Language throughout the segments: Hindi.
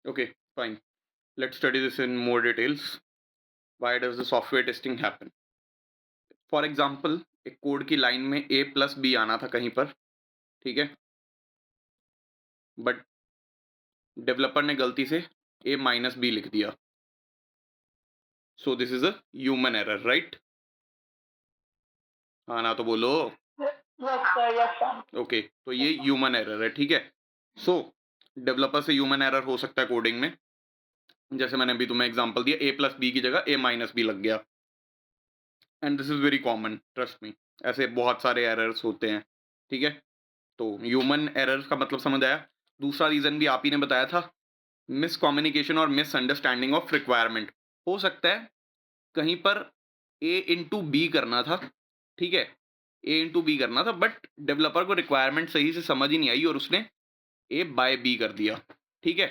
Okay, fine. Let's study this in more details. Why does the software testing happen? For example एक कोड की लाइन में a प्लस बी आना था कहीं पर, ठीक है, बट डेवलपर ने गलती से a माइनस बी लिख दिया. So this is a human error, right? हाँ ना तो बोलो. ओके, तो ये ह्यूमन एरर है, ठीक है. सो डेवलपर से ह्यूमन एरर हो सकता है कोडिंग में. जैसे मैंने अभी तुम्हें एग्जांपल दिया, a प्लस बी की जगह a माइनस बी लग गया. And this is very common, trust me. ऐसे बहुत सारे एरर्स होते हैं, ठीक है. तो ह्यूमन एरर्स का मतलब समझ आया. दूसरा रीजन भी आप ही ने बताया था, मिसकम्युनिकेशन और मिसअंडरस्टैंडिंग ऑफ रिक्वायरमेंट. हो सकता है कहीं पर ए इंटू बी करना था, ठीक है, ए इंटू बी करना था, बट डेवलपर को रिक्वायरमेंट सही से समझ ही नहीं आई और उसने ए बाय बी कर दिया, ठीक है.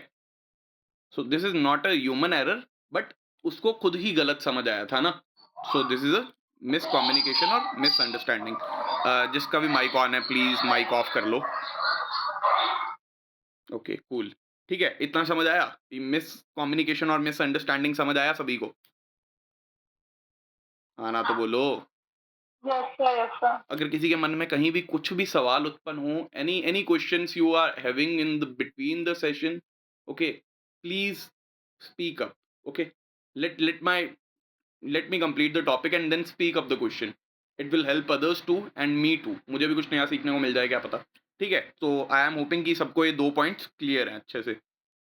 So this is not a human error, but उसको खुद ही गलत समझ आया था ना. So this is a miscommunication और मिसअंडरस्टैंडिंग. जिसका भी माइक ऑन है प्लीज माइक ऑफ कर लो. ओके कूल, ठीक है. इतना समझ आया, मिस कम्युनिकेशन और मिसअंडरस्टैंडिंग समझ आया सभी को? हाँ ना तो बोलो. अगर किसी के मन में कहीं भी कुछ भी सवाल उत्पन्न हो, any questions you are having in the between the session, okay, please speak up. Okay, let me complete the topic and then speak up the question. It will help others too and me too. मुझे भी कुछ नया सीखने को मिल जाए, क्या पता. ठीक है, तो आई एम होपिंग कि सबको ये 2 पॉइंट्स क्लियर हैं अच्छे से,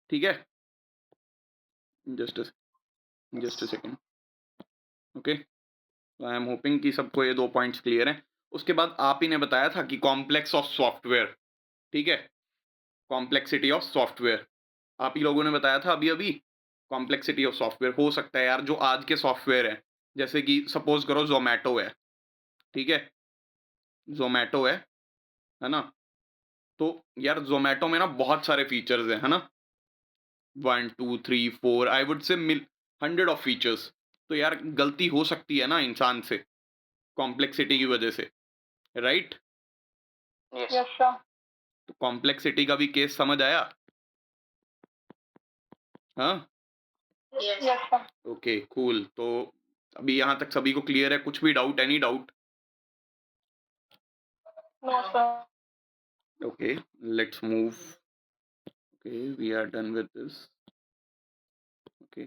ठीक है. Just just a second. Okay, I am hoping कि सबको ये 2 पॉइंट्स क्लियर हैं. उसके बाद आप ही ने बताया था कि कॉम्प्लेक्स ऑफ सॉफ्टवेयर, ठीक है, कॉम्प्लेक्सिटी ऑफ सॉफ्टवेयर. आप ही लोगों ने बताया था अभी अभी. कॉम्प्लेक्सिटी ऑफ सॉफ्टवेयर हो सकता है यार, जो आज के सॉफ्टवेयर हैं, जैसे कि सपोज करो जोमेटो है, ठीक है, जोमेटो है ना. तो यार जोमेटो में ना बहुत सारे फीचर्स हैं, है ना. 1 2 3 4 I would say 100 of features. तो यार गलती हो सकती है ना इंसान से, कॉम्प्लेक्सिटी की वजह से, राइट? तो कॉम्प्लेक्सिटी का भी केस समझ आया? हाँ. Okay cool. तो अभी यहाँ तक सभी को क्लियर है? कुछ भी doubt, any doubt? Okay, let's move. Okay, we are done with this. Okay,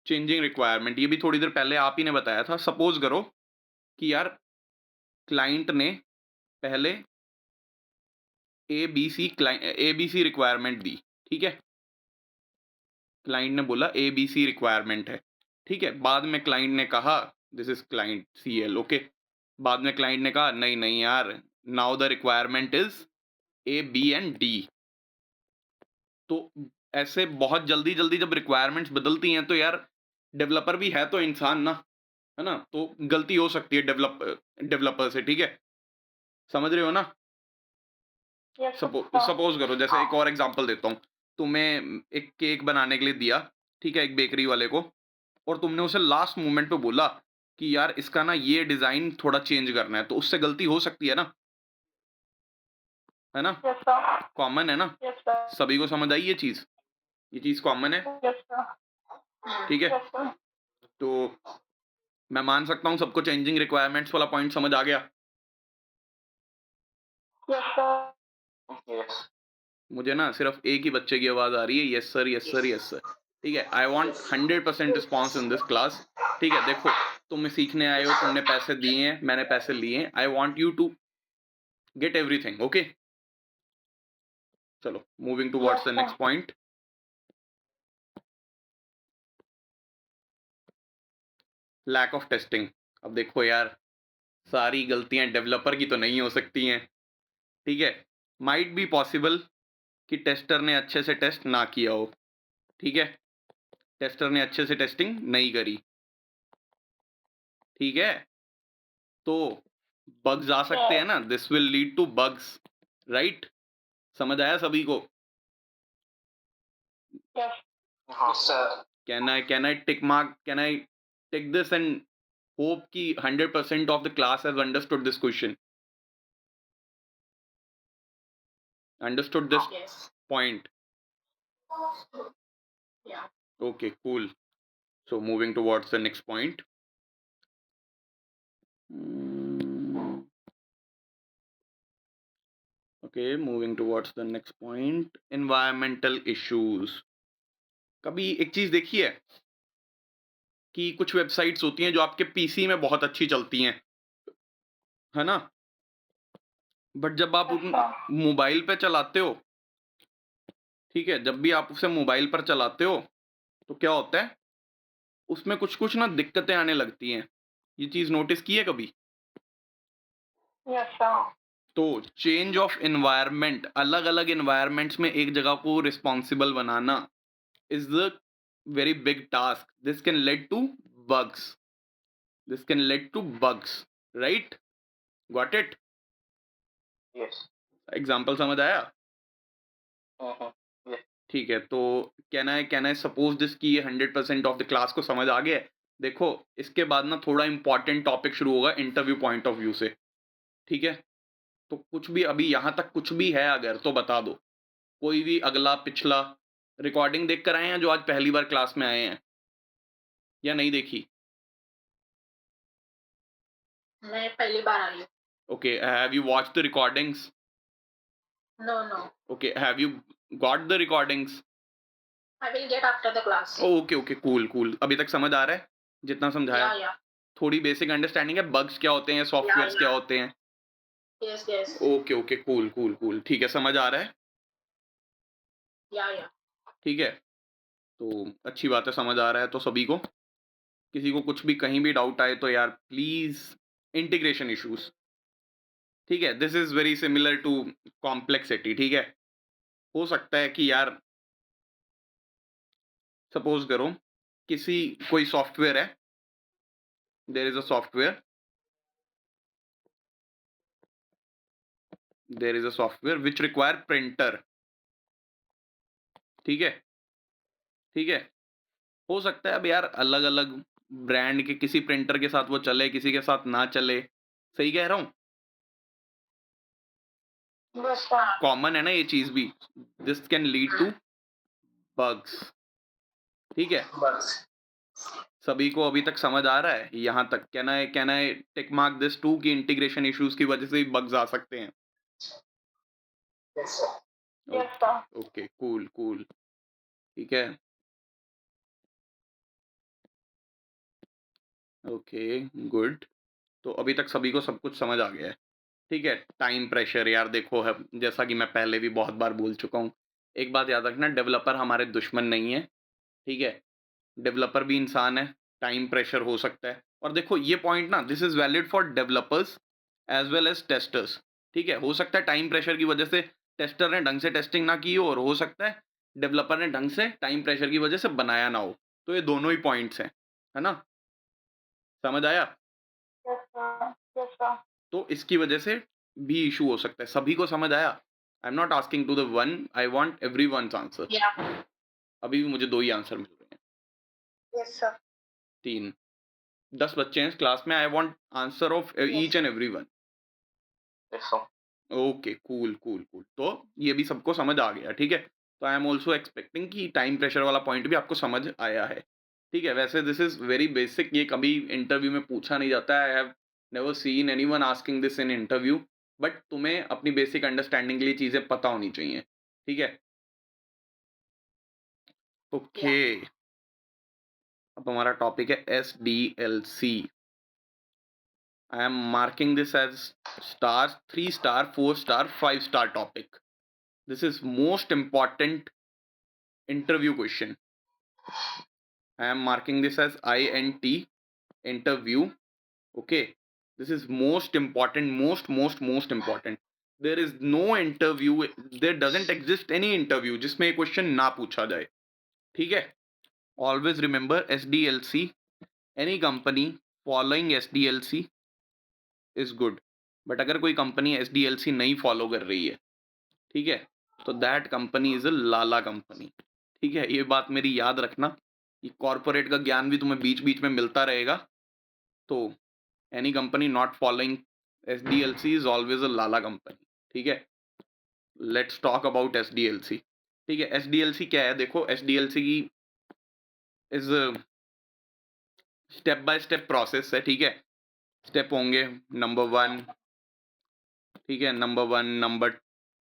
changing requirement, ये भी थोड़ी देर पहले आप ही ने बताया था. सपोज करो कि यार क्लाइंट ने पहले ए बी सी रिक्वायरमेंट दी, ठीक है. क्लाइंट ने बोला ए बी सी रिक्वायरमेंट है, ठीक है. बाद में क्लाइंट ने कहा this is client C L, okay. बाद में क्लाइंट ने कहा नहीं नहीं यार, now the requirement is A B and D. तो ऐसे बहुत जल्दी जल्दी जब रिक्वायरमेंट्स बदलती हैं तो यार डेवलपर भी है तो इंसान ना, है ना. तो गलती हो सकती है डेवलपर से, ठीक है. समझ रहे हो ना? सपोज करो, जैसे एक और एग्जांपल देता हूँ. तुम्हें एक केक बनाने के लिए दिया, ठीक है, एक बेकरी वाले को, और तुमने उसे लास्ट मोमेंट पे बोला कि यार इसका ना ये डिजाइन थोड़ा चेंज करना है. तो उससे गलती हो सकती है ना. कॉमन है ना. सभी को समझ आई ये चीज कॉमन है, ठीक है. तो मैं मान सकता हूँ सबको चेंजिंग रिक्वायरमेंट्स वाला पॉइंट समझ आ गया. मुझे ना सिर्फ एक ही बच्चे की आवाज आ रही है, yes sir yes sir yes sir, ठीक है. I want 100% response in this class, ठीक है. देखो, तुम सीखने आए हो, तुमने पैसे दिए हैं, मैंने पैसे लिए हैं. I want you to get everything, okay. चलो, moving towards the next point. Lack of testing. अब देखो यार, सारी गलतियां डेवलपर की तो नहीं हो सकती हैं, ठीक है. माइट बी पॉसिबल कि टेस्टर ने अच्छे से टेस्ट ना किया हो, ठीक है. टेस्टर ने अच्छे से टेस्टिंग नहीं करी, ठीक है. तो बग्स आ सकते हैं ना, this will lead to bugs, right? समझ आया सभी को? Can I tick mark, can I tick this and hope कि 100% of the class has understood this question, understood this. point? Yeah. Okay, cool. So moving towards the next point. Okay, moving towards the next point. Environmental issues. कभी एक चीज देखी है कि कुछ वेबसाइट्स होती हैं जो आपके पीसी में बहुत अच्छी चलती हैं, है ना? बट जब आप उन अच्छा। मोबाइल पे चलाते हो, ठीक है? जब भी आप उसे मोबाइल पर चलाते हो, तो क्या होता है, उसमें कुछ-कुछ ना दिक्कतें आने लगती हैं। ये चीज़ नोटिस की है कभी? अच्छा। तो चेंज ऑफ एनवायरनमेंट, अलग-अलग एनवायरनमेंट्स में एक जगह को रिस्पॉन्सिबल बनाना is the very big task. This can lead to bugs. This can lead to bugs, right? Got it? Yes. Example समझ आया? यस। ठीक है, तो कैन आई सपोज़ दिस कि ये 100% ऑफ द क्लास को समझ आ गया है? देखो, इसके बाद ना थोड़ा इम्पोर्टेंट टॉपिक शुरू होगा इंटरव्यू पॉइंट ऑफ व्यू से, ठीक है? तो कुछ भी अभी यहाँ तक कुछ भी है अगर तो बता दो। कोई भी अगला, पिछला रिकॉर्डिंग देख कर आए हैं जो आज पहली बार क्लास में आए हैं या नहीं देखी? मैं पहली बार आई हूँ। Okay, have you watched the recordings? No, no. Okay, have you got the recordings? I will get after the class. Okay, okay, cool, cool. अभी तक समझ आ रहा है? जितना समझाया? या। थोड़ी बेसिक अंडरस्टैंडिंग है, बग्स क्या होते हैं, सॉफ्टवेयर्स क्या या। होते हैं? Yes, yes. Okay, okay, cool, cool, cool. ठीक है, समझ आ रहा है? या। ठीक है, तो अच्छी बात है, समझ आ रहा है तो सभी को। किसी को कुछ भी कहीं भी डाउट आए तो यार प्लीज़, इंटीग्रेशन इश्यूज़, ठीक है? This is very similar to complexity, ठीक है? हो सकता है कि यार सपोज़ करो किसी कोई सॉफ्टवेयर है, there is a software, there is a software which require printer, ठीक है? ठीक है? हो सकता है अब यार अलग-अलग ब्रांड के किसी प्रिंटर के साथ वो चले, किसी के साथ ना चले। सही कह रहा हूँ? बस हाँ। कॉमन है ना ये चीज़ भी। This can lead to bugs, ठीक है? बस। सभी को अभी तक समझ आ रहा है? यहाँ तक can I tick mark this to कि इंटीग्रेशन इश्यूज़ की वजह से भी बग्स आ सकते हैं? Yes sir. Oh yes sir. Okay, cool, cool, ठीक है? Okay, good. तो अभी तक सभी को सब कुछ समझ आ गया है, ठीक है? टाइम प्रेशर यार देखो है, जैसा कि मैं पहले भी बहुत बार बोल चुका हूँ, एक बात याद रखना, डेवलपर हमारे दुश्मन नहीं है, ठीक है? डेवलपर भी इंसान है, टाइम प्रेशर हो सकता है और देखो ये पॉइंट ना this is valid for developers as well as testers, ठीक है? हो सकता है टाइम प्रेशर की वजह से टेस्टर ने ढंग से टेस्टिंग ना की हो और हो सकता है डेवलपर ने ढंग से टाइम प्रेशर की वजह से बनाया ना हो। तो ये दोनों ही पॉइंट्स हैं, है ना? समझ आया? Yes sir. Yes sir. तो इसकी वजह से भी इश्यू हो सकता है। सभी को समझ आया? I am not asking to the one, I want everyone's answer. Yeah. अभी भी मुझे 2 ही आंसर मिल रहे हैं, यस सर। 3। 10 बच्चे हैं इस क्लास में, I want answer of each yes. And everyone. Yes sir. Okay, cool, cool, cool. तो ये भी सबको समझ आ गया, ठीक है? तो आई एम आल्सो एक्सपेक्टिंग कि टाइम प्रेशर वाला पॉइंट भी आपको समझ आया है, ठीक है? वैसे दिस इज़ वेरी बेसिक, ये कभी इंटरव्यू में पूछा नहीं जाता है। I have never seen anyone asking this in interview, but तुम्हें अपनी बेसिक अंडरस्टैंडिंग के लिए चीज़ें पता होनी चाहिए, ठीक है? या। ओके, अब हमारा टॉपिक है SDLC. I am marking this as stars, 3 star, 4 star, 5 star topic. This is most important interview question. I am marking this as INT, interview. Okay. This is most important, most important. There is no interview, there doesn't exist any interview जिसमें ये question ना पूछा जाए, ठीक है? Always remember SDLC, any company following SDLC is good. But अगर कोई कंपनी SDLC नहीं फॉलो कर रही है, ठीक है? तो दैट कंपनी इज़ अ लाला कंपनी, ठीक है? ये बात मेरी याद रखना, ये कॉर्पोरेट का ज्ञान भी तुम्हें बीच-बीच में मिलता रहेगा। तो any company not following SDLC is always a लाला कंपनी, ठीक है? Let's talk about SDLC. ठीक है। एसडीएलसी क्या है? देखो, एसडीएलसी की is step by step process है, ठीक है। स्टेप होंगे नंबर 1, ठीक है, number 1, number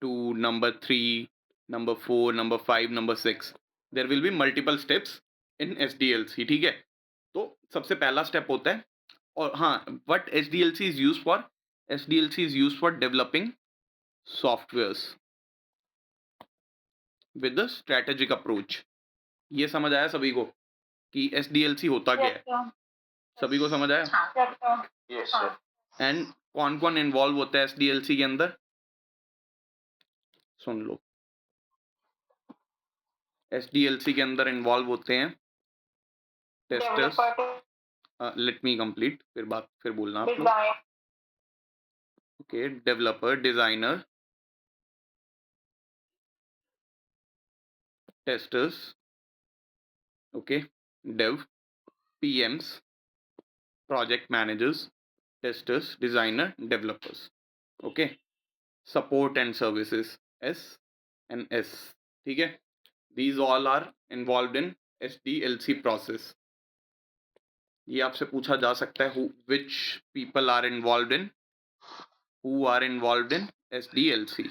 2, number 3, number 4, number 5, number 6। There will be multiple steps in SDLC, ठीक है। तो सबसे पहला स्टेप होता है, और हाँ, what SDLC is used for? SDLC is used for developing softwares with the strategic approach. ये समझ आया सभी को कि एसडीएलसी होता क्या है? सभी को समझ आया? Yes sir. एंड कौन कौन इन्वॉल्व होता है एसडीएलसी के अंदर? सुन लो, एसडीएलसी के अंदर इन्वॉल्व होते हैं टेस्टर्स। लेट मी कंप्लीट, फिर बोलना आप लोग। Okay, developer, designer, testers, okay, dev, PMs, project managers, testers, designer, developers, okay, support and services, S and S, ठीक है। These all are involve in SDLC process. ये आपसे पूछा जा सकता है, which people are involve in, who are involve in SDLC.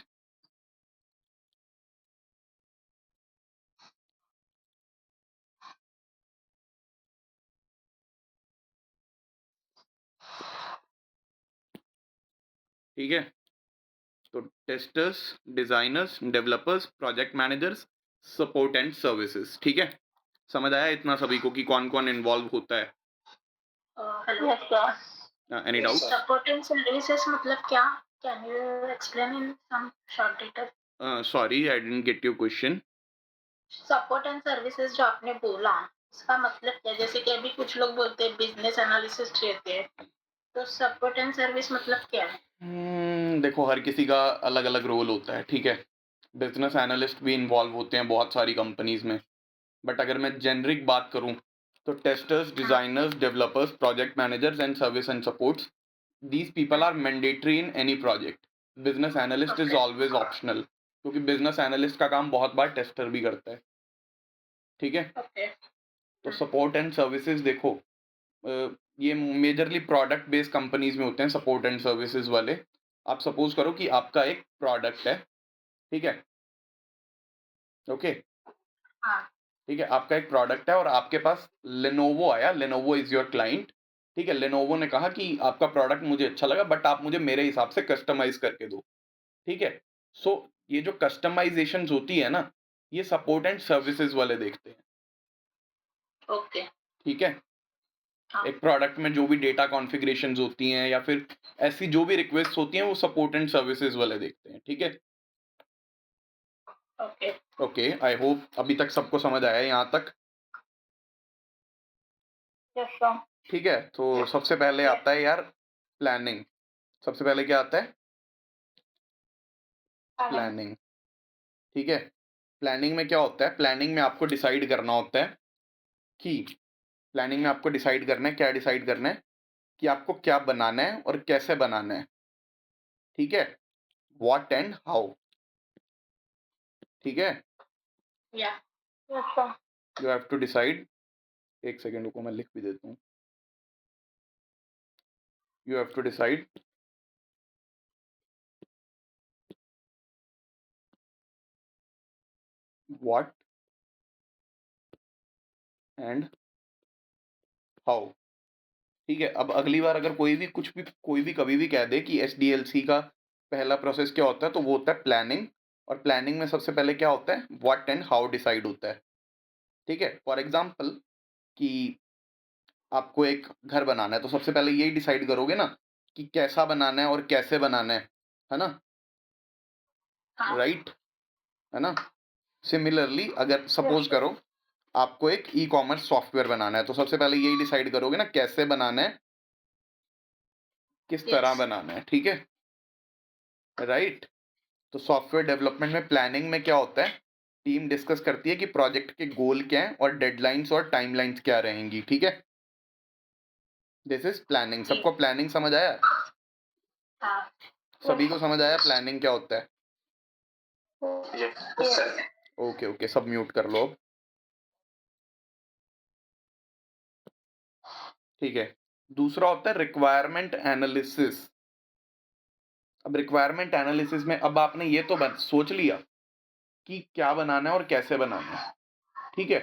ठीक है, तो testers, designers, developers, project managers, support and services, ठीक है। समझ आया इतना सभी को कि कौन कौन इन्वॉल्व होता है? Hello sir. Any doubt? Support and services मतलब क्या? Can you explain in some short detail? Sorry, I didn't get your question. Support and services जो आपने बोला, इसका मतलब क्या? जैसे कि अभी कुछ लोग बोलते हैं बिजनेस एनालिसिस रहते हैं, तो सपोर्ट एंड सर्विस मतलब क्या है? देखो, हर किसी का अलग अलग रोल होता है, ठीक है। बिजनेस एनालिस्ट भी इन्वॉल्व होते हैं बहुत सारी कंपनीज में, बट अगर मैं जेनरिक बात करूं तो testers, designers, developers, project managers and service and supports, these people are mandatory in any project. Business analyst is Okay. Always optional, क्योंकि बिजनेस एनालिस्ट का काम बहुत बार टेस्टर भी करता है, ठीक है। Okay. तो सपोर्ट एंड सर्विसेज देखो, ये मेजरली प्रोडक्ट बेस्ड कंपनीज में होते हैं सपोर्ट एंड सर्विसेज वाले। आप सपोज करो कि आपका एक प्रोडक्ट है, ठीक है, ओके, हाँ। ठीक है, आपका एक प्रोडक्ट है और आपके पास लेनोवो आया, लेनोवो इज योर क्लाइंट, ठीक है। लेनोवो ने कहा कि आपका प्रोडक्ट मुझे अच्छा लगा, बट आप मुझे मेरे हिसाब से कस्टमाइज करके दो, ठीक है। सो ये जो कस्टमाइजेशन होती है ना, ये सपोर्ट एंड सर्विसेज वाले देखते हैं, ओके। ठीक है। हाँ। एक प्रोडक्ट में जो भी डेटा कॉन्फ़िगरेशन होती हैं या फिर ऐसी जो भी रिक्वेस्ट होती हैं, वो सपोर्ट एंड सर्विसेज वाले देखते हैं, ठीक है। ओके। ओके, आई होप अभी तक सबको समझ आया है यहाँ तक, यस सर। ठीक है। तो सबसे पहले आता है यार प्लानिंग। सबसे पहले क्या आता है? प्लानिंग, ठीक है। प्लानिंग में क्या होता है? प्लानिंग में आपको डिसाइड करना होता है कि प्लानिंग में आपको डिसाइड करना है, क्या डिसाइड करना है कि आपको क्या बनाना है और कैसे बनाना है, ठीक है। व्हाट एंड हाउ, ठीक है। Yeah. Yes sir. You have to decide, एक सेकेंड रुको, मैं लिख भी देता हूँ। You have to decide what and how, ठीक है। अब अगली बार अगर कोई भी कभी भी कह दे कि एसडीएलसी का पहला प्रोसेस क्या होता है, तो वो होता है प्लानिंग, और प्लानिंग में सबसे पहले क्या होता है? व्हाट एंड हाउ डिसाइड होता है, ठीक है। फॉर एग्जाम्पल कि आपको एक घर बनाना है, तो सबसे पहले यही डिसाइड करोगे ना कि कैसा बनाना है और कैसे बनाना है ना, हाँ। राइट, है ना। सिमिलरली अगर सपोज Yes. करो आपको एक ई कॉमर्स सॉफ्टवेयर बनाना है, तो सबसे पहले यही डिसाइड करोगे ना कैसे बनाना है, किस तरह Yes. बनाना है, ठीक है, राइट। तो सॉफ्टवेयर डेवलपमेंट में प्लानिंग में क्या होता है? टीम डिस्कस करती है कि प्रोजेक्ट के गोल क्या हैं और डेडलाइंस और टाइमलाइंस क्या रहेंगी, ठीक है। This is planning. सबको प्लानिंग समझ आया? हाँ। सभी को समझ आया प्लानिंग क्या होता है? Yes. Yes. ओके, ओके, सब म्यूट कर लो अब। ठीक है। दूसरा होता है रिक्वायरमेंट एनालिसिस। अब रिक्वायरमेंट एनालिसिस में अब आपने ये तो सोच लिया कि क्या बनाना है और कैसे बनाना है, ठीक है?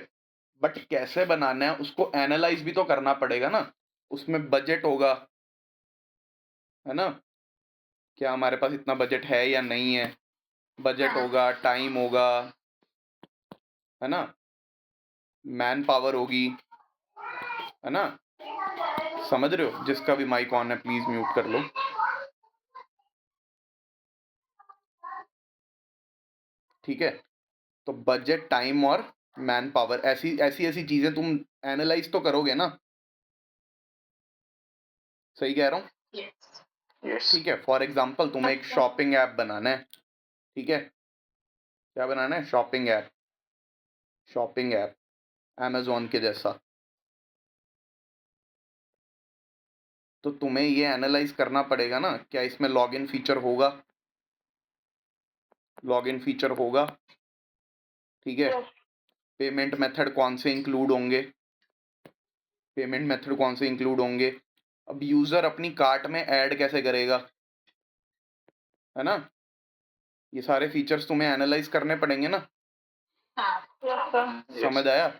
बट कैसे बनाना है उसको एनालाइज भी तो करना पड़ेगा ना। उसमें बजट होगा, है ना? क्या हमारे पास इतना बजट है या नहीं है? बजट हाँ, होगा, टाइम होगा, है ना? मैन पावर होगी, है ना? समझ रहे हो? जिसका भी माइक ऑन है प्लीज म्यूट कर लो। ठीक है? तो बजट, टाइम और मैन पावर, ऐसी ऐसी ऐसी चीजें तुम एनालाइज तो करोगे ना। सही कह रहा हूँ? यस, यस, ठीक है, फॉर एग्जाम्पल तुम्हें एक अच्छा, शॉपिंग ऐप बनाना है। ठीक है? क्या बनाना है? Shopping app. Shopping app Amazon के जैसा। तो तुम्हें ये एनालाइज करना पड़ेगा ना, क्या इसमें लॉगिन फीचर होगा? लॉगिन फीचर होगा, ठीक है? यस, पेमेंट मेथड कौन से इंक्लूड होंगे? पेमेंट मेथड कौन से इंक्लूड होंगे? अब यूजर अपनी कार्ट में ऐड कैसे करेगा, है ना? ये सारे फीचर्स तुम्हें एनालाइज करने पड़ेंगे ना। हाँ, यस सर, यस, समझ आया?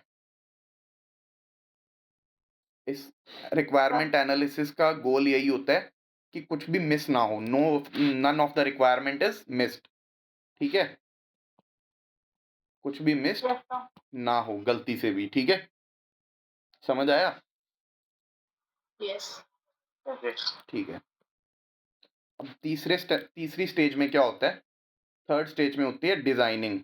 इस रिक्वायरमेंट एनालिसिस का गोल यही होता है कि कुछ भी मिस ना हो, no, none of the requirement is missed. ठीक है? कुछ भी मिस्ड यस सर, ना हो गलती से भी, ठीक है? समझ आया? यस, यस, ठीक है। अब तीसरी स्टेज में क्या होता है? थर्ड स्टेज में होती है designing.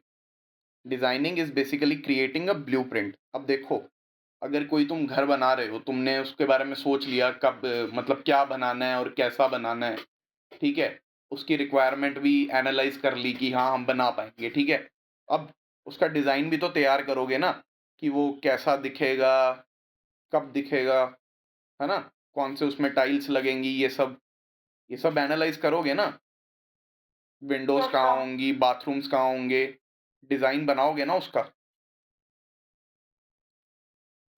Designing is basically creating a blueprint. अब देखो, अगर कोई तुम घर बना रहे हो, तुमने उसके बारे में सोच लिया कब, मतलब क्या बनाना है और कैसा बनाना है, ठीक है? उसकी रिक्वायरमेंट भी एनालाइज कर ली कि हाँ हम बना पाएंगे, ठीक है? अब उसका डिजाइन भी तो तैयार करोगे ना, कि वो कैसा दिखेगा, कब दिखेगा, है ना? कौन से उसमें टाइल्स लगेंगी, ये सब एनालाइज करोगे ना। विंडोज यस कहाँ सर, होंगी, बाथरूम्स कहाँ होंगे, डिजाइन बनाओगे ना उसका।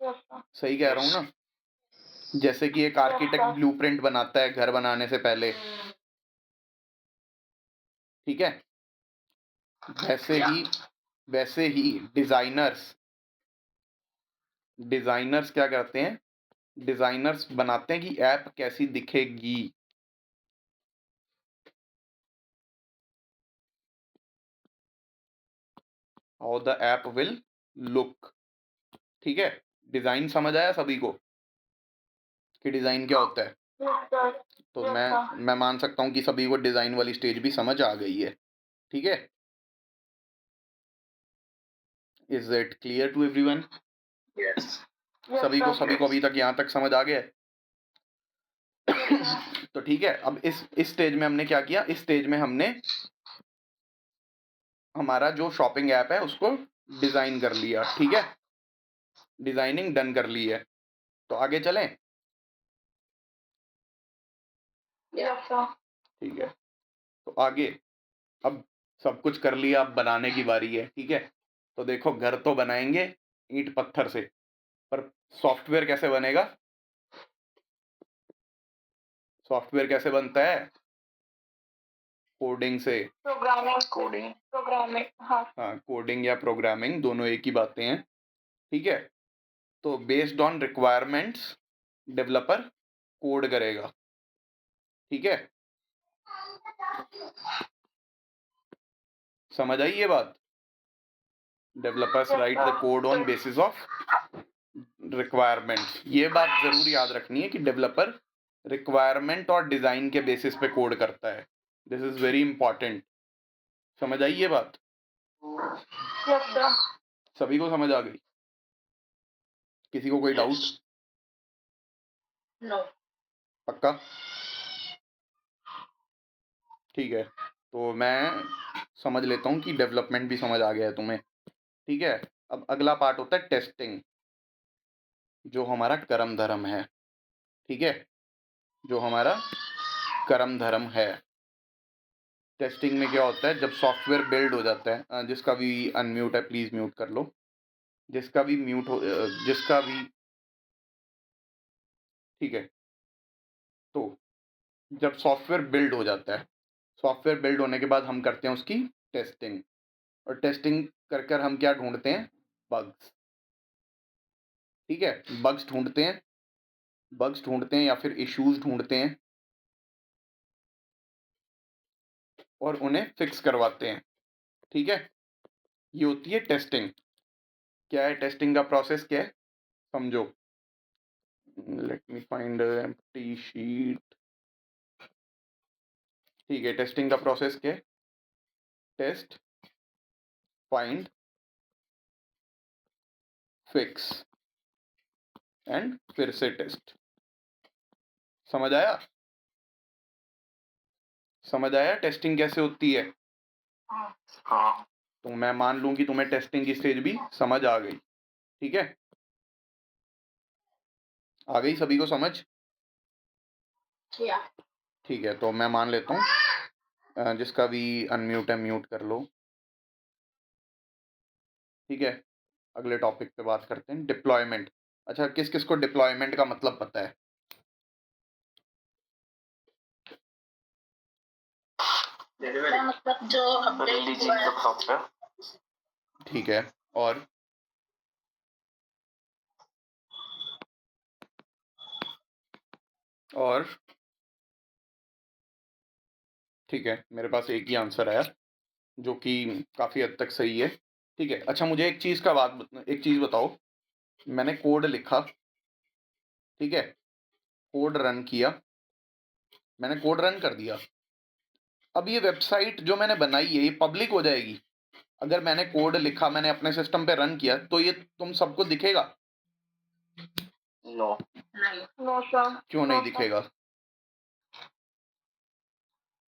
यस सर, सही कह रहा हूँ ना? जैसे कि एक यस आर्किटेक्ट सर, ब्लूप्रिंट बनाता है घर बनाने से पहले, ठीक है? वैसे या, ही वैसे ही डिजाइनर्स डिजाइनर्स क्या करते हैं? डिजाइनर्स बनाते हैं कि ऐप कैसी दिखेगी। How the app will look. ठीक है? डिजाइन समझ आया सभी को कि डिजाइन क्या होता है? यस सर, तो यस सर, मैं मान सकता हूँ कि सभी को डिजाइन वाली स्टेज भी समझ आ गई है। ठीक है? Is it clear to everyone? Yes, yes sir, सभी को यस, अभी तक यहाँ तक समझ आ गया है? यस सर, तो ठीक है, अब इस स्टेज में हमने क्या किया? इस स्टेज में हमने हमारा जो शॉपिंग ऐप है उसको डिजाइन कर लिया, ठीक है? डिजाइनिंग डन कर ली है। तो आगे चलें? यस सर, ठीक है। तो आगे, अब सब कुछ कर लिया, अब बनाने की बारी है, ठीक है? तो देखो, घर तो बनाएंगे ईंट पत्थर से, पर सॉफ्टवेयर कैसे बनेगा? सॉफ्टवेयर कैसे बनता है? कोडिंग से। प्रोग्रामिंग, कोडिंग, प्रोग्रामिंग, हाँ, हाँ, कोडिंग या प्रोग्रामिंग दोनों एक ही बातें हैं, ठीक है? तो based on requirements developer code करेगा, ठीक है? समझ आई ये बात? Developers yes right the code on sir, basis of requirements. ये बात जरूर याद रखनी है कि डेवलपर रिक्वायरमेंट और डिजाइन के बेसिस पे कोड करता है। This is very important. समझ आई ये बात? यस सर, सभी को समझ आ गई? किसी को कोई यस, डाउट? नो, पक्का? ठीक है, तो मैं समझ लेता हूँ कि डेवलपमेंट भी समझ आ गया है तुम्हें, ठीक है? अब अगला पार्ट होता है टेस्टिंग, जो हमारा कर्म धर्म है, ठीक है? जो हमारा कर्म धर्म है। टेस्टिंग में क्या होता है, जब सॉफ्टवेयर बिल्ड हो जाता है, जिसका भी अनम्यूट है प्लीज म्यूट कर लो, जिसका भी म्यूट हो, जिसका भी, ठीक है। तो जब सॉफ्टवेयर बिल्ड हो जाता है, सॉफ्टवेयर बिल्ड होने के बाद हम करते हैं उसकी टेस्टिंग, और टेस्टिंग कर कर हम क्या ढूंढते हैं, बग्स। ठीक है, बग्स ढूंढते हैं, बग्स ढूंढते हैं या फिर इश्यूज ढूंढते हैं और उन्हें फिक्स करवाते हैं। ठीक है, ये होती है टेस्टिंग। क्या है टेस्टिंग का प्रोसेस, क्या है समझो। Let me find empty sheet. ठीक है, टेस्टिंग का प्रोसेस क्या है, टेस्ट, फाइंड, फिक्स एंड फिर से टेस्ट। समझ आया, समझ आया टेस्टिंग कैसे होती है। हाँ। तो मैं मान लूं कि तुम्हें टेस्टिंग की स्टेज भी समझ आ गई। ठीक है, आ गई सभी को समझ। या ठीक है, तो मैं मान लेता हूँ, जिसका भी अनम्यूट है म्यूट कर लो। ठीक है, अगले टॉपिक पे बात करते हैं, डिप्लॉयमेंट। अच्छा, किस किस को डिप्लॉयमेंट का मतलब पता है। मतलब जो अपडेट हुआ है। ठीक है, और और ठीक है, मेरे पास एक ही आंसर आया जो कि काफ़ी हद तक सही है। ठीक है, अच्छा मुझे एक चीज़ बताओ। मैंने कोड लिखा, ठीक है, कोड रन किया, मैंने कोड रन कर दिया। अब ये वेबसाइट जो मैंने बनाई है ये पब्लिक हो जाएगी। अगर मैंने कोड लिखा, मैंने अपने सिस्टम पे रन किया, तो ये तुम सबको दिखेगा। नो नहीं, नो सर। क्यों नहीं दिखेगा।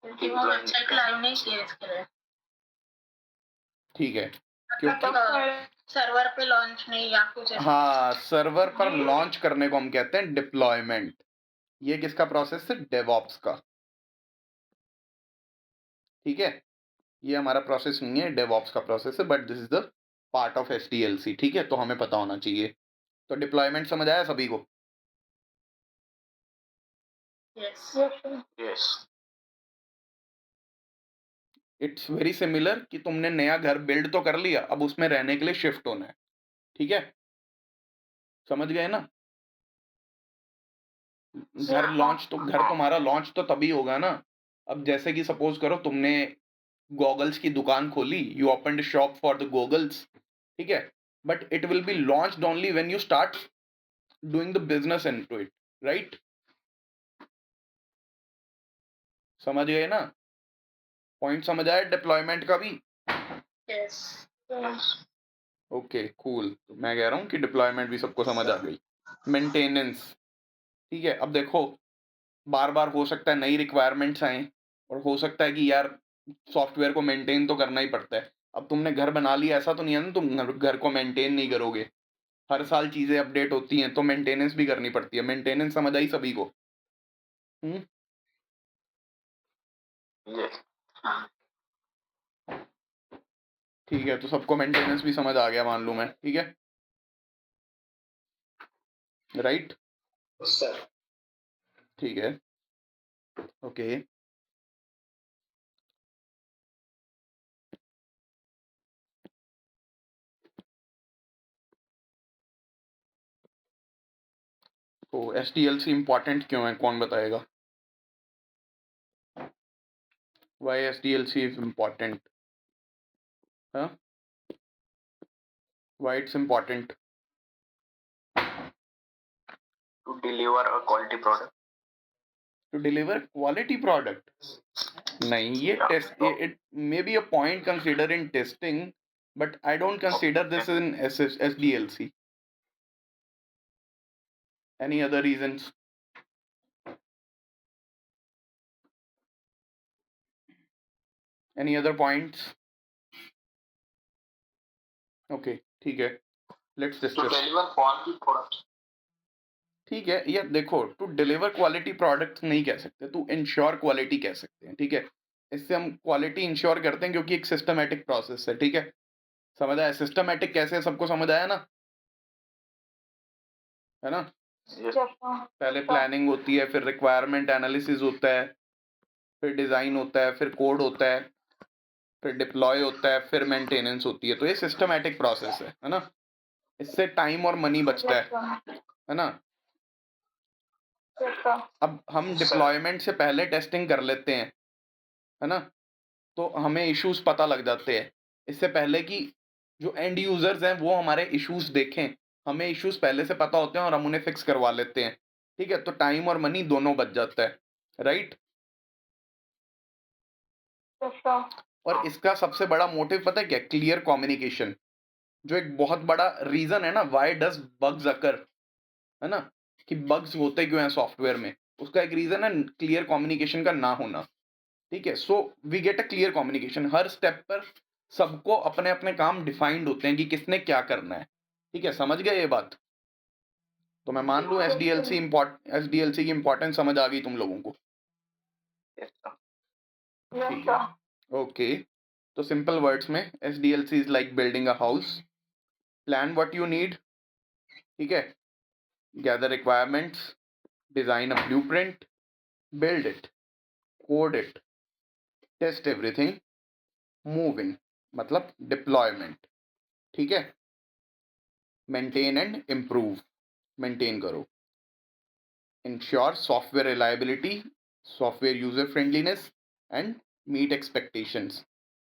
क्योंकि वो वेबसाइट लाइव नहीं किया इसके लिए। ठीक है, क्योंकि सर्वर पे लॉन्च नहीं या कुछ ऐसा। हाँ, सर्वर पर लॉन्च करने को हम कहते हैं डिप्लॉयमेंट। ये किसका प्रोसेस है, डेवऑप्स का। ठीक है, ये हमारा प्रोसेस नहीं है, डेवऑप्स का प्रोसेस है, but this is the part of SDLC. ठीक है, तो हमें पता होना चाहिए। तो डिप्लॉयमेंट समझ आया सभी को। Yes yes. It's very similar कि तुमने नया घर बिल्ड तो कर लिया, अब उसमें रहने के लिए शिफ्ट होना है। ठीक है, समझ गए ना। घर तुम्हारा लॉन्च तो तभी होगा ना। अब जैसे कि सपोज करो तुमने गॉगल्स की दुकान खोली, you opened shop for the goggles. ठीक है, but it will be launched only when you start doing the business into it, right. समझ गए ना, पॉइंट समझ आया डिप्लॉयमेंट का भी। यस ओके कूल, तो मैं कह रहा हूँ कि डिप्लॉयमेंट भी सबको समझ आ गई। मेंटेनेंस, ठीक है, अब देखो बार बार हो सकता है नई रिक्वायरमेंट्स आए, और हो सकता है कि यार सॉफ्टवेयर को मेंटेन तो करना ही पड़ता है। अब तुमने घर बना लिया, ऐसा तो नहीं है ना तुम घर को मेंटेन नहीं करोगे। हर साल चीजें अपडेट होती हैं तो मेंटेनेंस भी करनी पड़ती है। मेंटेनेंस समझ आई सभी को। हम्म, यस हाँ। ठीक है, तो सबको मेंटेनेंस भी समझ आ गया मान लूं मैं। ठीक है, राइट, सर। ठीक है, ओके। तो एसडीएलसी इंपॉर्टेंट क्यों है, कौन बताएगा। वाई एसडीएलसी इज इम्पॉर्टेंट, हाँ, why it's important. To deliver a quality product. To deliver quality product नहीं, ये test, it may be a point consider in testing, but I don't consider this in SDLC. Any other reasons. Any other points. Okay, ठीक है, let's to discuss. Deliver quality product. ठीक है, ये देखो, टू डिलीवर क्वालिटी प्रोडक्ट नहीं कह सकते, टू इंश्योर क्वालिटी कह सकते हैं। ठीक है, इससे हम क्वालिटी इंश्योर करते हैं क्योंकि एक सिस्टमैटिक प्रोसेस है, ठीक है? समझ आया? सिस्टमैटिक कैसे है सबको समझ आया ना? है ना? पहले प्लानिंग होती है, फिर रिक्वायरमेंट एनालिसिस होता है, फिर डिज़ाइन होता है, फिर कोड होता है, फिर डिप्लॉय होता है, फिर मेंटेनेंस होती है। तो ये सिस्टमैटिक प्रोसेस है ना? इससे टाइम और मनी बचता है ना? अब हम डिप्लॉयमेंट से पहले टेस्टिंग कर लेते हैं, है ना? तो हमें इश्यूज़ पता लग जाते हैं। इससे पहले कि जो एंड यूज़र्स हैं वो हमारे इश्यूज़ देखें, हमें इश्यूज़ पहले से पता होते हैं और हम उन्हें फिक्स करवा लेते हैं। ठीक है? तो टाइम और मनी दोनों बच जाता है, राइट? और इसका सबसे बड़ा मोटिव पता है क्या है? Clear communication. जो एक बहुत बड़ा रीज़न है ना व्हाई डज़ बग्स अकर, है ना? कि बग्स होते क्यों हैं सॉफ्टवेयर में? उसका एक रीज़न है क्लियर कम्युनिकेशन का ना होना। ठीक है? So we get a clear communication. हर स्टेप पर सबको अपने-अपने काम डिफाइंड होते हैं कि किसने क्या करना है। ठीक है? समझ गए ये बात? तो मैं मान लूँ एसडीएलसी की इम्पोर्टेंस समझ आ गई तुम लोगों को? ठीक है। ओके। तो सिंपल वर्ड्स में SDLC is like building a house, plan what you need, ठीक है? Gather requirements, design a blueprint, build it, code it, test everything, move in मतलब डिप्लॉयमेंट, ठीक है? मेंटेन एंड इम्प्रूव, मेंटेन करो। Ensure software reliability, software user friendliness and meet expectations,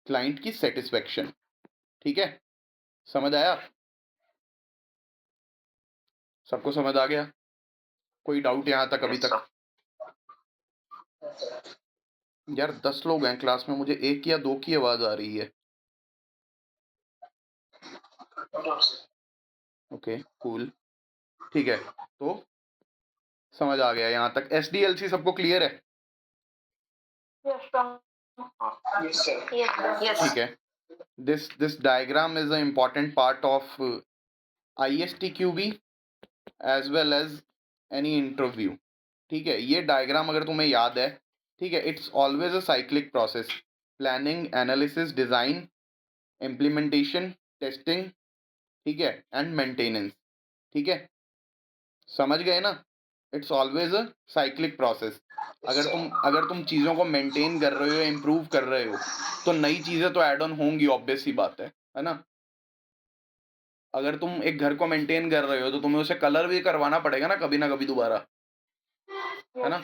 client की सेटिस्फेक्शन, ठीक है? समझ आया? सबको समझ आ गया? कोई डाउट यहाँ तक अभी तक? यार 10 लोग हैं क्लास में, मुझे 1 या 2 की आवाज़ आ रही है। ओके, कूल, ठीक है। तो समझ आ गया यहाँ तक। एसडीएलसी सबको क्लियर है? ठीक है। This diagram is a important part of ISTQB as well as any interview, ठीक है? ये डायग्राम अगर तुम्हें याद है, ठीक है, it's always a cyclic process, planning, analysis, design, implementation, testing, ठीक है, एंड मेंटेनेंस, ठीक है? समझ गए ना? It's always a cyclic process. अगर तुम चीज़ों को मेंटेन कर रहे हो, इम्प्रूव कर रहे हो, तो नई चीज़ें तो ऐड ऑन होंगी, ऑब्वियस सी बात है ना? अगर तुम एक घर को मेंटेन कर रहे हो तो तुम्हें उसे कलर भी करवाना पड़ेगा ना कभी दोबारा, है ना?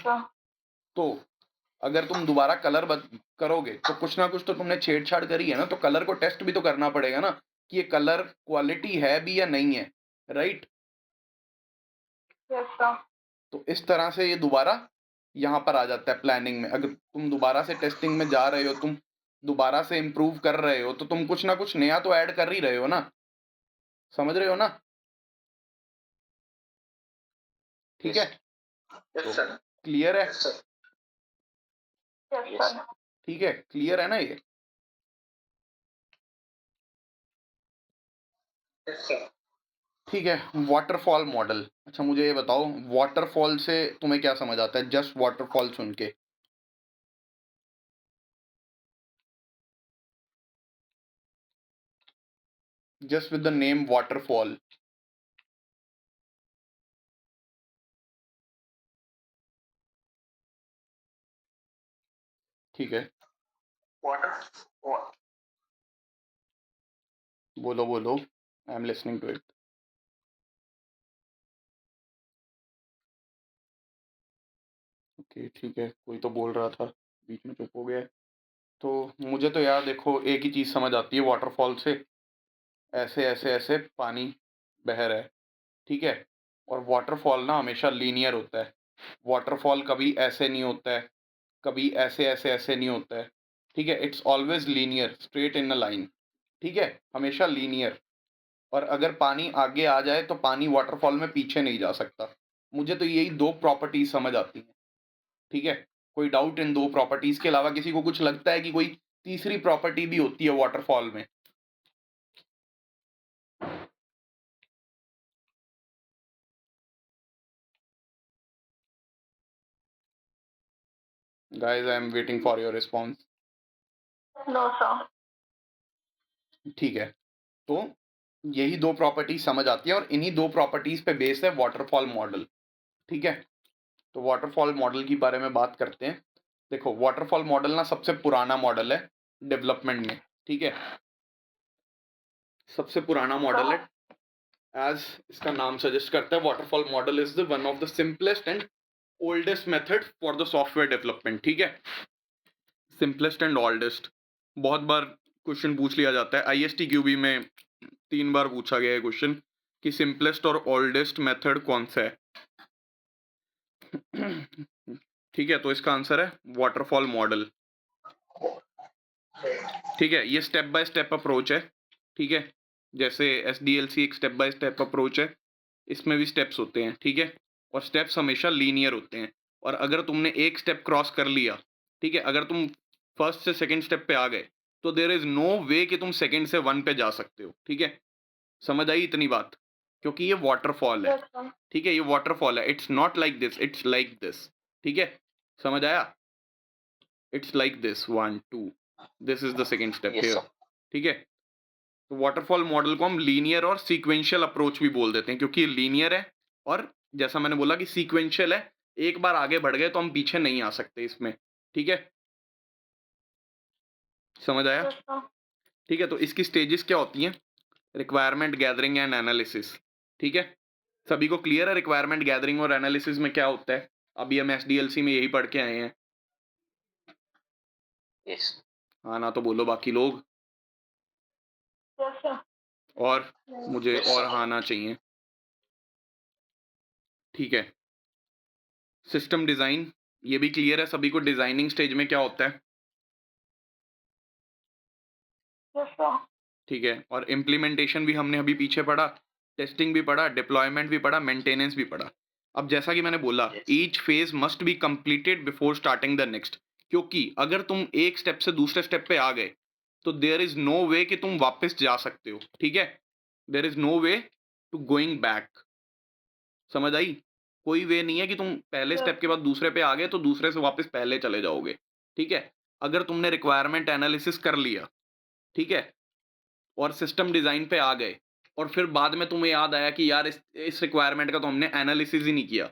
तो अगर तुम दोबारा कलर करोगे तो कुछ ना कुछ तो तुमने छेड़छाड़ करी है ना, तो कलर को टेस्ट भी तो करना पड़ेगा ना कि ये कलर क्वालिटी है भी या नहीं है, राइट? तो इस तरह से ये दोबारा यहाँ पर आ जाता है प्लानिंग में। अगर तुम दोबारा से टेस्टिंग में जा रहे हो, तुम दोबारा से इम्प्रूव कर रहे हो, तो तुम कुछ ना कुछ नया तो ऐड कर ही रहे हो ना? समझ रहे हो ना? ठीक है? तो क्लियर है? ठीक है, क्लियर है ना ये? ठीक है, वाटरफॉल मॉडल। अच्छा मुझे ये बताओ, वाटरफॉल से तुम्हें क्या समझ आता है जस्ट वाटरफॉल सुन के? Just with the name waterfall. ठीक है, बोलो बोलो, I am listening to it. Okay ठीक है, कोई तो बोल रहा था, बीच में चुप हो गया है। तो मुझे तो यार देखो एक ही चीज़ समझ आती है वाटरफॉल से, ऐसे ऐसे ऐसे पानी बह रहा है, ठीक है? और वाटरफॉल ना हमेशा लीनियर होता है। वाटरफॉल कभी ऐसे नहीं होता है, कभी ऐसे ऐसे ऐसे नहीं होता है, ठीक है? It's always linear, straight in a line, ठीक है? हमेशा लीनियर। और अगर पानी आगे आ जाए तो पानी वाटरफॉल में पीछे नहीं जा सकता। मुझे तो यही 2 प्रॉपर्टीज़ समझ आती हैं, ठीक है? कोई डाउट इन 2 प्रॉपर्टीज़ के अलावा किसी को कुछ लगता है कि कोई तीसरी प्रॉपर्टी भी होती है वाटरफॉल में? Guys I am waiting for your response. No sir. ठीक है, तो यही 2 प्रॉपर्टी समझ आती है और इन्हीं 2 प्रॉपर्टीज़ पे बेस है वाटरफॉल मॉडल, ठीक है? तो वाटरफॉल मॉडल के बारे में बात करते हैं। देखो वाटरफॉल मॉडल ना सबसे पुराना मॉडल है डेवलपमेंट में, ठीक है? सबसे पुराना मॉडल है, एज इसका नाम सजेस्ट करता है waterfall model is the one of the simplest and oldest method for the software development, ठीक है? सिंपलेस्ट एंड ओल्डेस्ट, बहुत बार क्वेश्चन पूछ लिया जाता है, आईएसटीक्यूबी में 3 बार पूछा गया है क्वेश्चन कि सिंपलेस्ट और ओल्डेस्ट मेथड कौन सा है? ठीक है, तो इसका आंसर है वाटरफॉल मॉडल, ठीक है? ये स्टेप बाय स्टेप अप्रोच है, ठीक है? जैसे एसडीएलसी एक स्टेप बाय स्टेप अप्रोच है, इसमें भी स्टेप्स होते हैं, ठीक है? और स्टेप्स हमेशा लीनियर होते हैं, और अगर तुमने एक स्टेप क्रॉस कर लिया, ठीक है? अगर तुम फर्स्ट से सेकंड स्टेप पे आ गए, तो देयर इज नो वे कि तुम सेकंड से वन पे जा सकते हो, ठीक है? समझ आई इतनी बात? क्योंकि ये वाटरफॉल है, यस सर। ठीक है? ये वाटरफॉल है, it's not like this, it's like this, ठीक है? समझ आया? It's like this 1 2, this is the second step yes here, sir. ठीक है? तो वाटरफॉल मॉडल को हम लीनियर और सीक्वेंशियल अप्रोच भी बोल देते हैं, क्योंकि ये लीनियर है और जैसा मैंने बोला कि सीक्वेंशियल है, एक बार आगे बढ़ गए तो हम पीछे नहीं आ सकते इसमें, ठीक है? समझ आया? Yes sir. ठीक है, तो इसकी स्टेजेस क्या होती हैं? रिक्वायरमेंट गैदरिंग एंड एनालिसिस, ठीक है? सभी को क्लियर है रिक्वायरमेंट गैदरिंग और एनालिसिस में क्या होता है? अभी हम एसडीएलसी में यही पढ़ के आए हैं। यस। हाँ ना तो बोलो बाकी लोग, यस सर। और मुझे यस और सर। हाँ ना चाहिए, ठीक है? सिस्टम डिज़ाइन, ये भी क्लियर है सभी को डिज़ाइनिंग स्टेज में क्या होता है, यस सर। ठीक है? और इम्प्लीमेंटेशन भी हमने अभी पीछे पढ़ा, टेस्टिंग भी पढ़ा, डिप्लॉयमेंट भी पढ़ा, मेंटेनेंस भी पढ़ा। अब जैसा कि मैंने बोला, yes. Each phase must be completed before starting the next, क्योंकि अगर तुम एक स्टेप से दूसरे स्टेप पे आ गए, तो देयर इज नो वे कि तुम वापस जा सकते हो, ठीक है? There is no way to going back, समझ आई? कोई वे नहीं है कि तुम पहले यस स्टेप के बाद दूसरे पे आ गए तो दूसरे से वापस पहले चले जाओगे, ठीक है? अगर तुमने रिक्वायरमेंट एनालिसिस कर लिया, ठीक है? और सिस्टम डिज़ाइन पे आ गए और फिर बाद में तुम्हें याद आया कि यार इस रिक्वायरमेंट का तो हमने एनालिसिस ही नहीं किया,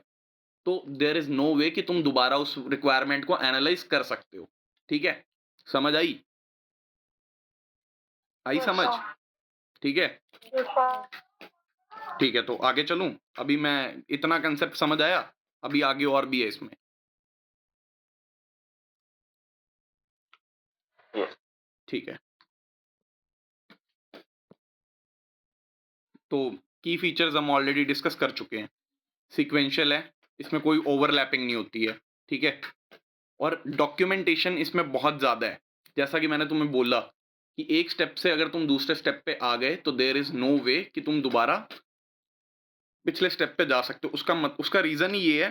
तो देयर इज़ नो वे कि तुम दोबारा उस रिक्वायरमेंट को एनालाइज़ कर सकते हो, ठीक है? समझ आई? आई यस समझ? सर। ठीक है? Yes sir. ठीक है, तो आगे चलूँ? अभी मैं इतना कांसेप्ट समझ आया, अभी आगे और भी है इसमें, यस। ठीक है? तो की फीचर्स हम ऑलरेडी डिस्कस कर चुके हैं, सीक्वेंशियल है, इसमें कोई ओवरलैपिंग नहीं होती है, ठीक है? और डॉक्यूमेंटेशन इसमें बहुत ज़्यादा है, जैसा कि मैंने तुम्हें बोला कि एक स्टेप से अगर तुम दूसरे स्टेप पे आ गए तो देयर इज़ नो वे कि तुम दोबारा पिछले स्टेप पे जा सकते हो। उसका रीज़न ही ये है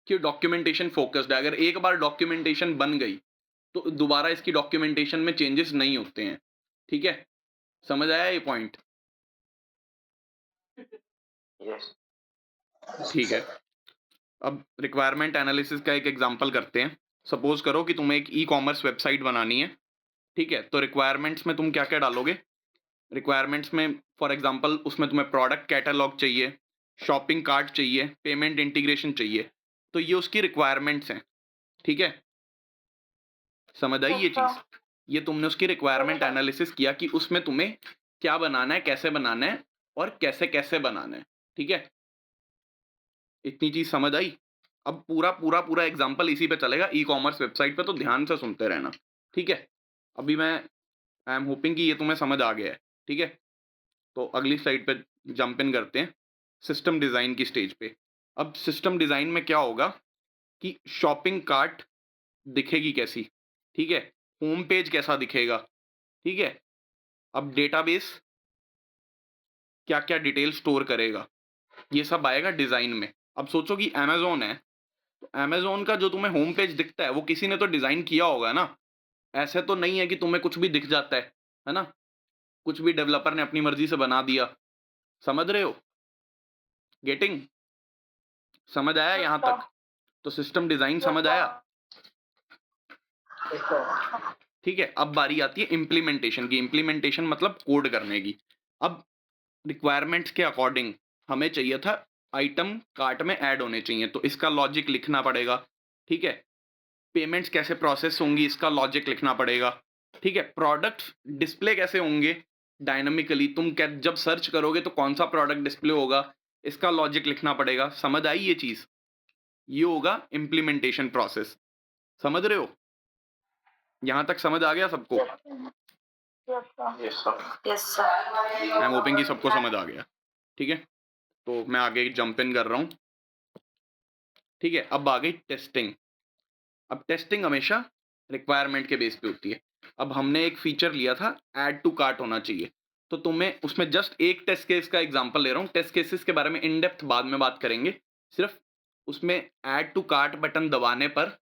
कि डॉक्यूमेंटेशन फ़ोकस्ड है, अगर एक बार डॉक्यूमेंटेशन बन गई, तो दोबारा इसकी डॉक्यूमेंटेशन में चेंजेस नहीं होते हैं, ठीक है? समझ आया ये पॉइंट? यस। ठीक है। अब रिक्वायरमेंट एनालिसिस का एक एग्ज़ाम्पल करते हैं। सपोज़ करो कि तुम्हें एक ई-कॉमर्स वेबसाइट बनानी है, ठीक है? तो रिक्वायरमेंट्स में तुम क्या-क्या डालोगे? रिक्वायरमेंट्स में फॉर एग्जांपल उसमें तुम्हें प्रोडक्ट कैटलॉग चाहिए, शॉपिंग कार्ट चाहिए, पेमेंट इंटीग्रेशन चाहिए, तो ये उसकी रिक्वायरमेंट्स हैं, ठीक है? समझ आई यस ये चीज़? सर। ये तुमने उसकी रिक्वायरमेंट एनालिसिस किया कि उसमें तुम्हें क्या बनाना है, कैसे बनाना है और कैसे-कैसे बनाना है, ठीक है? इतनी चीज़ समझ आई? अब पूरा एग्जांपल इसी पे चलेगा ई-कॉमर्स वेबसाइट पे, तो ध्यान से सुनते रहना, ठीक है? अभी मैं आई एम होपिंग कि ये तुम्हें समझ आ गया है, ठीक है? तो अगली स्लाइड पे जंप इन करते हैं, सिस्टम डिज़ाइन की स्टेज पे। अब सिस्टम डिज़ाइन में क्या होगा कि शॉपिंग कार्ट दिखेगी कैसी, ठीक है? होम पेज कैसा दिखेगा, ठीक है? अब डेटाबेस क्या-क्या डिटेल स्टोर करेगा, ये सब आएगा डिज़ाइन में। अब सोचो कि अमेज़न है, तो अमेज़न का जो तुम्हें होम पेज दिखता है, वो किसी ने तो डिज़ाइन किया होगा ना? ऐसे तो नहीं है कि तुम्हें कुछ भी दिख जाता है ना? कुछ भी डेवलपर ने अपनी मर्ज़ी से बना दिया, समझ रहे हो? गेटिंग? समझ आया यस यहाँ सर। तक? तो सिस्टम डिज़ाइन यस समझ आया? सर। Yes sir. ठीक है? अब बारी आती है इम्प्लीमेंटेशन की। इम्प्लीमेंटेशन मतलब कोड करने की। अब रिक्वायरमेंट्स के अकॉर्डिंग हमें चाहिए था आइटम कार्ट में ऐड होने चाहिए, तो इसका लॉजिक लिखना पड़ेगा, ठीक है? पेमेंट्स कैसे प्रोसेस होंगी इसका लॉजिक लिखना पड़ेगा, ठीक है? प्रोडक्ट्स डिस्प्ले कैसे होंगे डायनामिकली, तुम क्या जब सर्च करोगे तो कौन-सा प्रोडक्ट डिस्प्ले होगा, इसका लॉजिक लिखना पड़ेगा। समझ आई ये चीज़? ये होगा इम्प्लीमेंटेशन प्रोसेस। समझ रहे हो? यहाँ तक समझ आ गया सबको? Yes sir. Yes sir. I am hoping कि सबको समझ आ गया। ठीक है? तो मैं आगे जंप इन कर रहा हूँ। ठीक है? अब आ गई टेस्टिंग। अब टेस्टिंग हमेशा रिक्वायरमेंट के बेस पे होती है। अब हमने एक फीचर लिया था ऐड टू कार्ट होना चाहिए। तो तुम्हें उसमें जस्ट एक टेस्ट केस का एग्जांपल ले रहा हूँ। टेस्ट केसेस के बारे में इन डेप्थ बाद में बात करेंगे। सिर्फ उसमें ऐड टू कार्ट बटन दबाने पर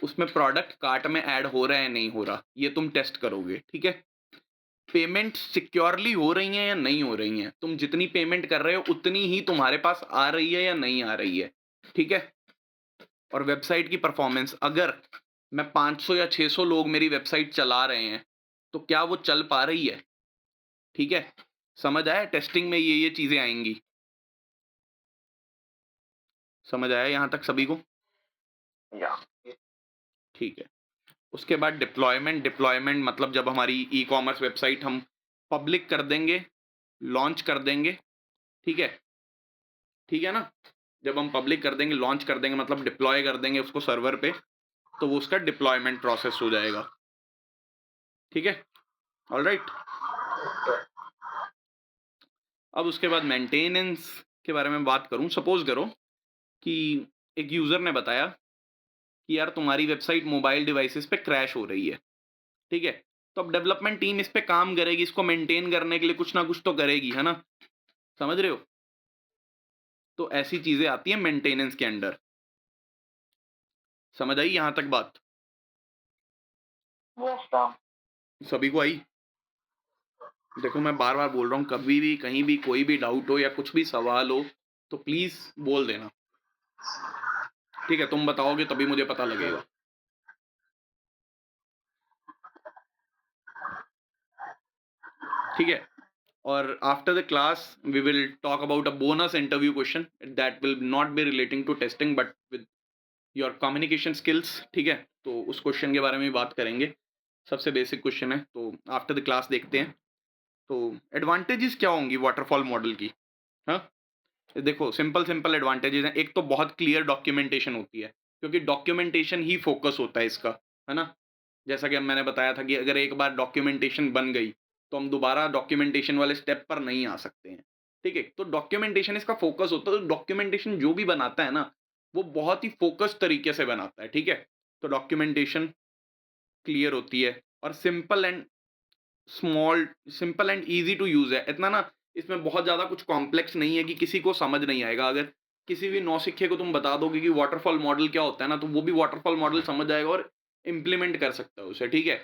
उसमें प्रोडक्ट कार्ट में ऐड हो रहा है या नहीं हो रहा, ये तुम टेस्ट करोगे। ठीक है? पेमेंट सिक्योरली हो रही हैं या नहीं हो रही हैं। तुम जितनी पेमेंट कर रहे हो उतनी ही तुम्हारे पास आ रही है या नहीं आ रही है। ठीक है? और वेबसाइट की परफॉर्मेंस, अगर मैं 500 या 600 लोग मेरी वेबसाइट चला रहे हैं, तो क्या वो चल पा रही है? ठीक है? समझ आया? टेस्टिंग में ये चीज़ें आएँगी। समझ आया यहाँ तक सभी को? या ठीक है। उसके बाद डिप्लॉयमेंट। डिप्लॉयमेंट मतलब जब हमारी ई-कॉमर्स वेबसाइट हम पब्लिक कर देंगे, लॉन्च कर देंगे, ठीक है? ठीक है ना? जब हम पब्लिक कर देंगे, लॉन्च कर देंगे मतलब डिप्लॉय कर देंगे उसको सर्वर पे, तो वो उसका डिप्लॉयमेंट प्रोसेस हो जाएगा। ठीक है? ऑलराइट? अब उसके बाद मेंटेनेंस के बारे में बात करूँ, सपोज़ करो कि एक यूज़र ने बताया कि यार तुम्हारी वेबसाइट मोबाइल डिवाइसेज़ पे क्रैश हो रही है, ठीक है? तो अब डेवलपमेंट टीम इस पे काम करेगी, इसको मेंटेन करने के लिए कुछ ना कुछ तो करेगी, है ना? समझ रहे हो? तो ऐसी चीज़ें आती हैं मेंटेनेंस के अंडर। समझ आई यहाँ तक बात? Yes sir. सभी को आई? देखो मैं बार-बार बोल रहा हूँ, कभी भी, कहीं भी, कोई भी डाउट हो या कुछ भी सवाल हो, तो प्लीज़ बोल देना। ठीक है? तुम बताओगे तभी मुझे पता लगेगा। ठीक है? और after the class we will talk about a bonus interview question that will not be relating to testing but with your communication skills. ठीक है? तो उस क्वेश्चन के बारे में भी बात करेंगे। सबसे बेसिक क्वेश्चन है, तो आफ्टर द क्लास देखते हैं। तो एडवांटेजेस क्या होंगी वाटरफॉल मॉडल की? हाँ? देखो सिंपल एडवांटेजेस हैं। एक तो बहुत क्लियर डॉक्यूमेंटेशन होती है, क्योंकि डॉक्यूमेंटेशन ही फोकस होता है इसका, है ना? जैसा कि अब मैंने बताया था कि अगर एक बार डॉक्यूमेंटेशन बन गई, तो हम दोबारा डॉक्यूमेंटेशन वाले स्टेप पर नहीं आ सकते हैं। ठीक है? तो डॉक्यूमेंटेशन इसका फोकस होता है, तो डॉक्यूमेंटेशन जो भी बनाता है ना, वो बहुत ही फोकस्ड तरीके से बनाता है। ठीक है? तो डॉक्यूमेंटेशन क्लियर होती है और small simple and easy to use है। इतना ना इसमें बहुत ज़्यादा कुछ कॉम्प्लेक्स नहीं है कि किसी को समझ नहीं आएगा। अगर किसी भी नौसिखिए को तुम बता दोगे कि वाटरफॉल मॉडल क्या होता है ना, तो वो भी वाटरफॉल मॉडल समझ जाएगा और इम्प्लीमेंट कर सकता है उसे। ठीक है?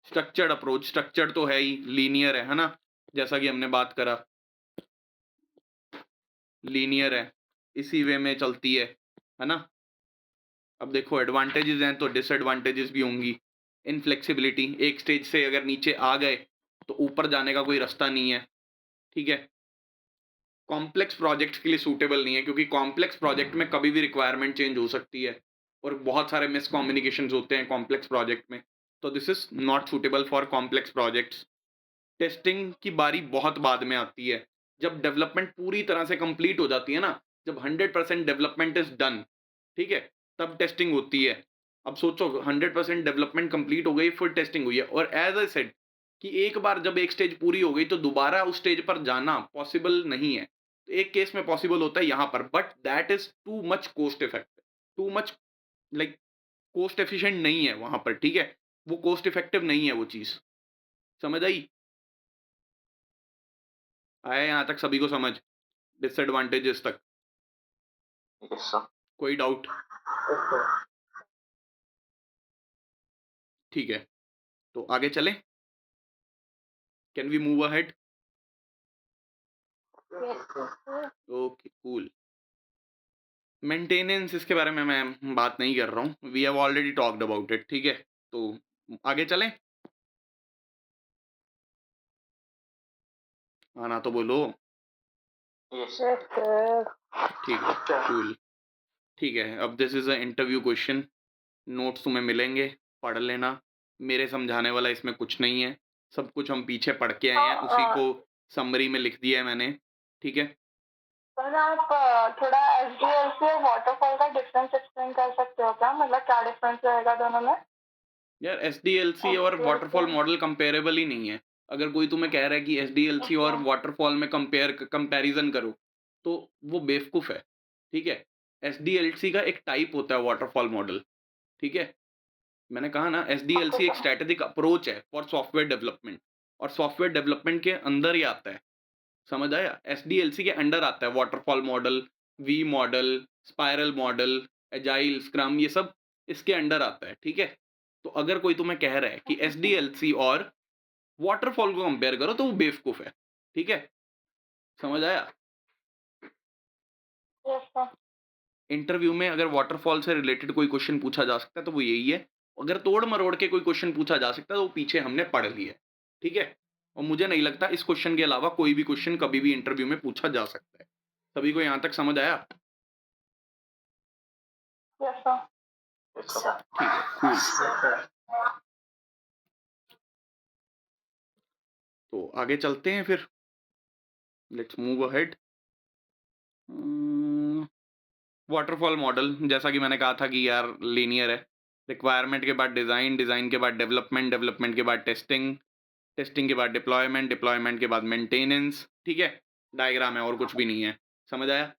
स्ट्रक्चर्ड अप्रोच, स्ट्रक्चर्ड तो है ही, लीनियर है ना? जैसा कि हमने बात करा, लीनियर है, इसी वे में चलती है ना? अब देखो एडवांटेजेस हैं तो डिसएडवांटेजेस भी होंगी। इनफ्लेक्सिबिलिटी, एक स्टेज से अगर नीचे आ गए, तो ऊपर जाने का कोई रास्ता नहीं है। ठीक है? कॉम्प्लेक्स प्रोजेक्ट्स के लिए सूटेबल नहीं है, क्योंकि कॉम्प्लेक्स प्रोजेक्ट में कभी भी रिक्वायरमेंट चेंज हो सकती है और बहुत सारे मिसकम्युनिकेशंस होते हैं कॉम्प्लेक्स प्रोजेक्ट में। तो this is not suitable for complex projects. Testing की बारी बहुत बाद में आती है। जब डेवलपमेंट पूरी तरह से कंप्लीट हो जाती है ना, जब 100% डेवलपमेंट इज़ डन, ठीक है? तब टेस्टिंग होती है। अब सोचो 100% डेवलपमेंट कंप्लीट हो गई, फिर टेस्टिंग हुई है और एज़ आई सेड कि एक बार जब एक स्टेज पूरी हो गई, तो दोबारा उस स्टेज पर जाना पॉसिबल नहीं है। तो एक केस में पॉसिबल होता है यहाँ पर, but that is too much cost effective, too much like cost efficient नहीं है वहाँ पर, ठीक है? वो कॉस्ट इफेक्टिव नहीं है वो चीज़। समझ आई? आया यहाँ तक सभी को समझ? डिसएडवांटेजेस तक? Yes sir. कोई डाउट? ओके। ठीक है, तो आगे चलें? Can we move ahead? Yes sir. Okay, cool. Maintenance इसके बारे में मैं बात नहीं कर रहा हूँ। We have already talked about it, ठीक है? तो आगे चलें? हाँ ना तो बोलो। Yes sir. ठीक है, कूल। ठीक है, अब this is a interview question. Notes तुम्हें मिलेंगे, पढ़ लेना। मेरे समझाने वाला इसमें कुछ नहीं है। सब कुछ हम पीछे पढ़ के आए हैं, उसी को समरी में लिख दिया है मैंने। ठीक है? सर आप थोड़ा एसडीएलसी और वाटरफॉल का डिफरेंस एक्सप्लेन कर सकते हो क्या? मतलब क्या डिफरेंस रहेगा दोनों में? यार एसडीएलसी और एसडीएलसी। वाटरफॉल मॉडल कंपेरेबल ही नहीं है। अगर कोई तुम्हें कह रहा है कि एसडीएलसी और ओके। वाटरफॉल में कंपैरिजन करो, तो वो बेवकूफ़ है। ठीक है? एसडीएलसी का एक टाइप होता है वाटरफॉल मॉडल। ठीक है? मैंने कहा ना ओके एसडीएलसी एक सर। स्ट्रैटेजिक अप्रोच है फॉर सॉफ्टवेयर डेवलपमेंट और सॉफ्टवेयर डेवलपमेंट के अंदर ही आता है। समझ आया? एसडीएलसी के अंडर आता है waterfall model, V model, spiral model, agile, scrum ये सब इसके अंडर आता है। ठीक है? तो अगर कोई तुम्हें कह रहा है कि ओके सर। एसडीएलसी और वाटरफॉल को कंपेयर करो तो वो बेवकूफ़ है। ठीक है? समझ आया? Yes sir. इंटरव्यू में अगर वाटरफॉल से रिलेटेड कोई क्वेश्चन पूछा जा सकता है तो वो यही है। अगर तोड़-मरोड़ के कोई क्वेश्चन पूछा जा सकता है तो वो पीछे हमने पढ़ लिया है। ठीक है? और मुझे नहीं लगता इस क्वेश्चन के अलावा कोई भी क्वेश्चन कभी भी इंटरव्यू में पूछा जा सकता है। सभी को यहाँ तक समझ आया? Yes sir. Yes sir. ठीक है, कूल। तो आगे चलते हैं फिर। Let's move ahead. Waterfall model जैसा कि मैंने कहा था कि यार लीनियर है। रिक्वायरमेंट के बाद डिज़ाइन, डिज़ाइन के बाद डेवलपमेंट, डेवलपमेंट के बाद टेस्टिंग, टेस्टिंग के बाद डिप्लॉयमेंट, डिप्लॉयमेंट के बाद मेंटेनेंस। ठीक है? डायग्राम है और कुछ भी नहीं है। समझ आया?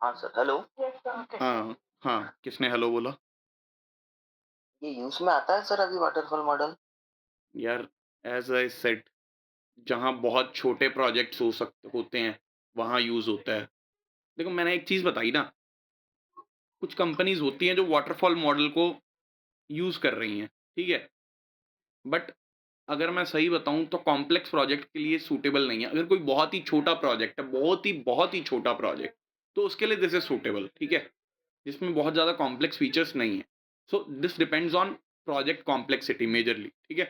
हाँ sir, hello. Yes sir. Okay. हाँ, हाँ, किसने हेलो बोला? ये यूज़ में आता है सर अभी वाटरफॉल मॉडल? यार एज़ आई सेड जहाँ बहुत छोटे प्रोजेक्ट्स होते हैं, वहाँ यूज़ होता है। देखो मैंने एक चीज़ बताई ना, कुछ कंपनीज़ होती हैं जो वाटरफॉल मॉडल को यूज़ कर रही हैं, ठीक है? बट अगर मैं सही बताऊँ तो कॉम्प्लेक्स प्रोजेक्ट के लिए सूटेबल नहीं है। अगर कोई बहुत ही छोटा प्रोजेक्ट है, बहुत ही छोटा प्रोजेक्ट, तो उसके लिए दिस इज़ सूटेबल, ठीक है? जिसमें बहुत ज़्यादा कॉम्प्लेक्स फीचर्स नहीं है। So this depends on project complexity majorly, ठीक है?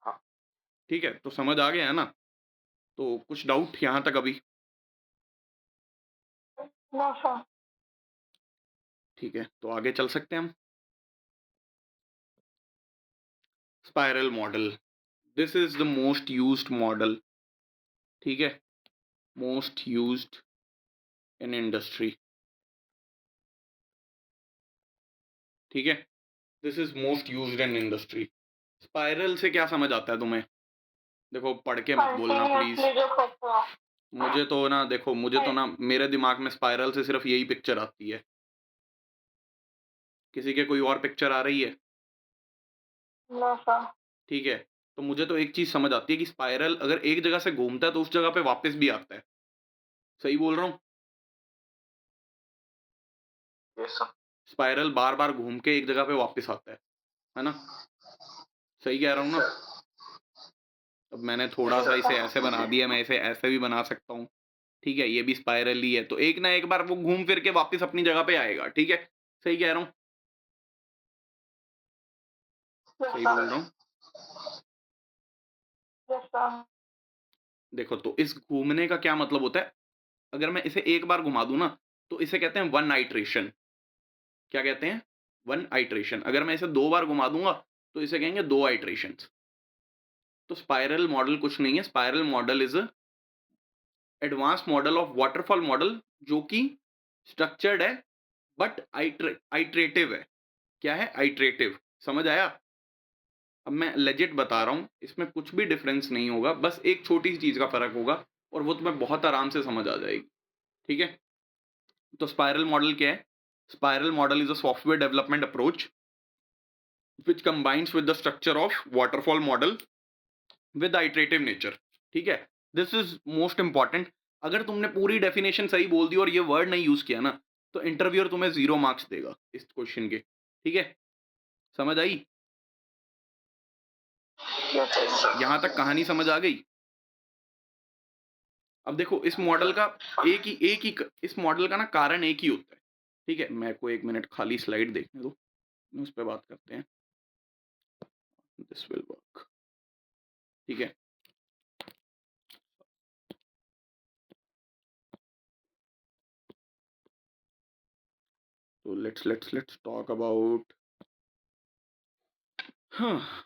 हाँ। ठीक है, तो समझ आ गया है ना? तो कुछ डाउट यहाँ तक अभी? No sir. ठीक है, तो आगे चल सकते हैं हम। Spiral model, this is the most used model, ठीक है? मोस्ट यूज्ड इन इंडस्ट्री, ठीक है? This is most used in industry. Spiral से क्या समझ आता है तुम्हें? देखो पढ़ के मत बोलना प्लीज़। कंटिन्यूअसली जो करते हो। मुझे तो ना देखो मुझे तो ना मेरे दिमाग में स्पाइरल से सिर्फ़ यही पिक्चर आती है। किसी के कोई और पिक्चर आ रही है? No sir. ठीक है, तो मुझे तो एक चीज़ समझ आती है कि स्पाइरल अगर एक जगह से घूमता है तो उस जगह पे वापस भी आता है। सही बोल रहा हूँ? Yes sir. स्पाइरल बार-बार घूम के एक जगह पे वापस आता है ना? सही कह रहा हूँ यस ना? सर। अब मैंने थोड़ा-सा इसे ऐसे बना दिया, मैं इसे ऐसे भी बना सकता हूँ। ठीक है, ये भी स्पाइरल ही है, तो एक ना एक बार वो घूम फिर के वापस अपनी जगह पे आएगा, ठीक है? सही कह रहा हूँ? यस सही सर। बोल रहा हूँ? Yes sir. देखो तो इस घूमने का क्या मतलब होता है, अगर मैं इसे एक बार घुमा दूँ ना, तो इसे कहते हैं वन आइटरेशन। क्या कहते हैं? One iteration. अगर मैं इसे 2 बार घुमा दूँगा, तो इसे कहेंगे 2 आइटरेशंस। तो स्पाइरल मॉडल कुछ नहीं है, spiral model is a advance model of waterfall model जो कि स्ट्रक्चर्ड है बट आइटरेटिव है। क्या है? आइटरेटिव। समझ आया? अब मैं लेजिट बता रहा हूँ, इसमें कुछ भी डिफरेंस नहीं होगा, बस एक छोटी-सी चीज़ का फ़र्क होगा और वो तुम्हें बहुत आराम से समझ आ जाएगी। ठीक है? तो स्पाइरल मॉडल क्या है? Spiral model is a software development approach which combines with the structure of waterfall model with iterative nature. ठीक है? This is most important. अगर तुमने पूरी डेफिनेशन सही बोल दी और ये वर्ड नहीं यूज़ किया ना, तो इंटरव्यूअर तुम्हें 0 मार्क्स देगा इस क्वेश्चन के। ठीक है? समझ आई? Yes sir. यहाँ तक कहानी समझ आ गई? अब देखो इस मॉडल का इस मॉडल का ना कारण एक ही होता है। ठीक है? मेरे को 1 मिनट खाली स्लाइड देखने दो। उस पे बात करते हैं। दिस विल वर्क, ठीक है। तो लेट्स टॉक अबाउट, हाँ,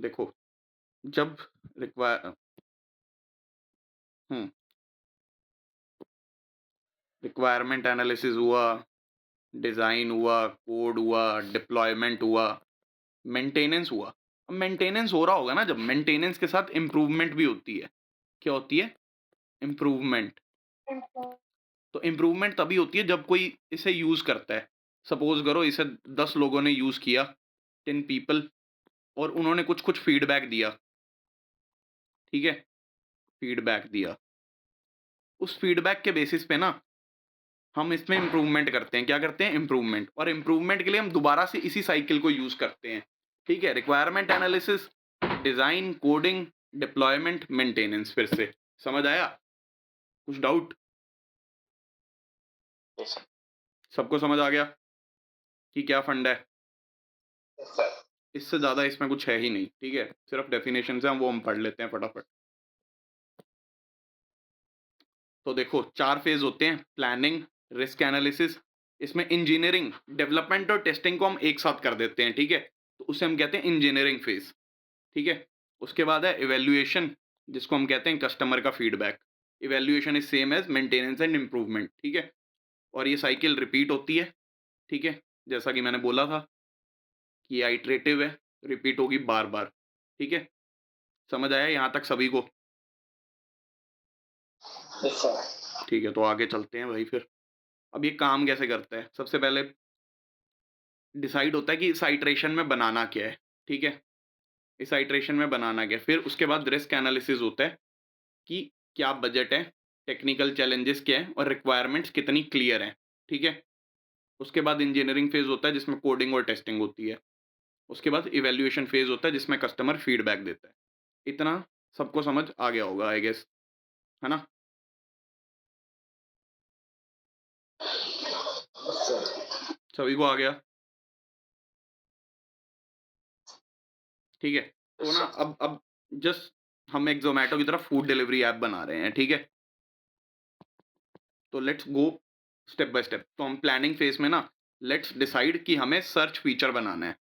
देखो, जब रिक्वायर रिक्वायरमेंट एनालिसिस हुआ, डिज़ाइन हुआ, कोड हुआ, डिप्लॉयमेंट हुआ, मेंटेनेंस हुआ। अब मेंटेनेंस हो रहा होगा ना, जब मेंटेनेंस के साथ इम्प्रूवमेंट भी होती है। क्या होती है? इम्प्रूवमेंट। तो इम्प्रूवमेंट तभी होती है जब कोई इसे यूज़ करता है। सपोज़ करो इसे 10 लोगों ने यूज़ किया, 10 पीपल, और उन्होंने कुछ-कुछ फीडबैक दिया, ठीक है? फीडबैक दिया। उस फीडबैक के बेसिस पे ना हम इसमें इम्प्रूवमेंट करते हैं। क्या करते हैं? इम्प्रूवमेंट। और इम्प्रूवमेंट के लिए हम दोबारा से इसी साइकिल को यूज़ करते हैं, ठीक है? Requirement analysis, design, coding, deployment, maintenance. फिर से समझ आया? कुछ डाउट? Yes sir. सबको समझ आ गया कि क्या फंडा है? Yes sir. इससे ज़्यादा इसमें कुछ है ही नहीं, ठीक है? सिर्फ डेफिनेशंस हैं, वो हम पढ़ लेते हैं फटाफट। तो देखो 4 फेज़ होते हैं, प्लानिंग, रिस्क एनालिसिस, इसमें इंजीनियरिंग, डेवलपमेंट और टेस्टिंग को हम एक साथ कर देते हैं, ठीक है? तो उसे हम कहते हैं इंजीनियरिंग फेज़, ठीक है? उसके बाद है इवैल्यूएशन, जिसको हम कहते हैं कस्टमर का feedback. Evaluation is same as maintenance and improvement, ठीक है? और ये साइकिल रिपीट होती है, ठीक है? जैसा कि मैंने बोला था कि ये आइटरेटिव है, रिपीट होगी बार-बार, ठीक है? समझ आया यहाँ तक सभी को? Yes sir. ठीक है, तो आगे चलते हैं भाई फिर। अब ये काम कैसे करता है? सबसे पहले डिसाइड होता है कि इस आइटरेशन में बनाना क्या है, ठीक है? इस आइटरेशन में बनाना क्या है? फिर उसके बाद रिस्क एनालिसिस होता है कि क्या बजट है, टेक्निकल चैलेंजेस क्या हैं और रिक्वायरमेंट्स कितनी क्लियर हैं, ठीक है? उसके बाद इंजीनियरिंग फेज़ होता है जिसमें कोडिंग और टेस्टिंग होती है। उसके बाद इवैल्यूएशन फेज़ होता है जिसमें कस्टमर फीडबैक देता है। इतना सबको समझ आ गया होगा आई गेस, है ना? Yes sir. सभी को आ गया? ठीक है। तो यस ना सर। अब जस्ट हम एक ज़ोमैटो की तरह फूड डिलीवरी ऐप बना रहे हैं, ठीक है? तो let's go step by step. तो हम प्लानिंग फेज़ में ना लेट्स डिसाइड कि हमें सर्च फीचर बनाना है,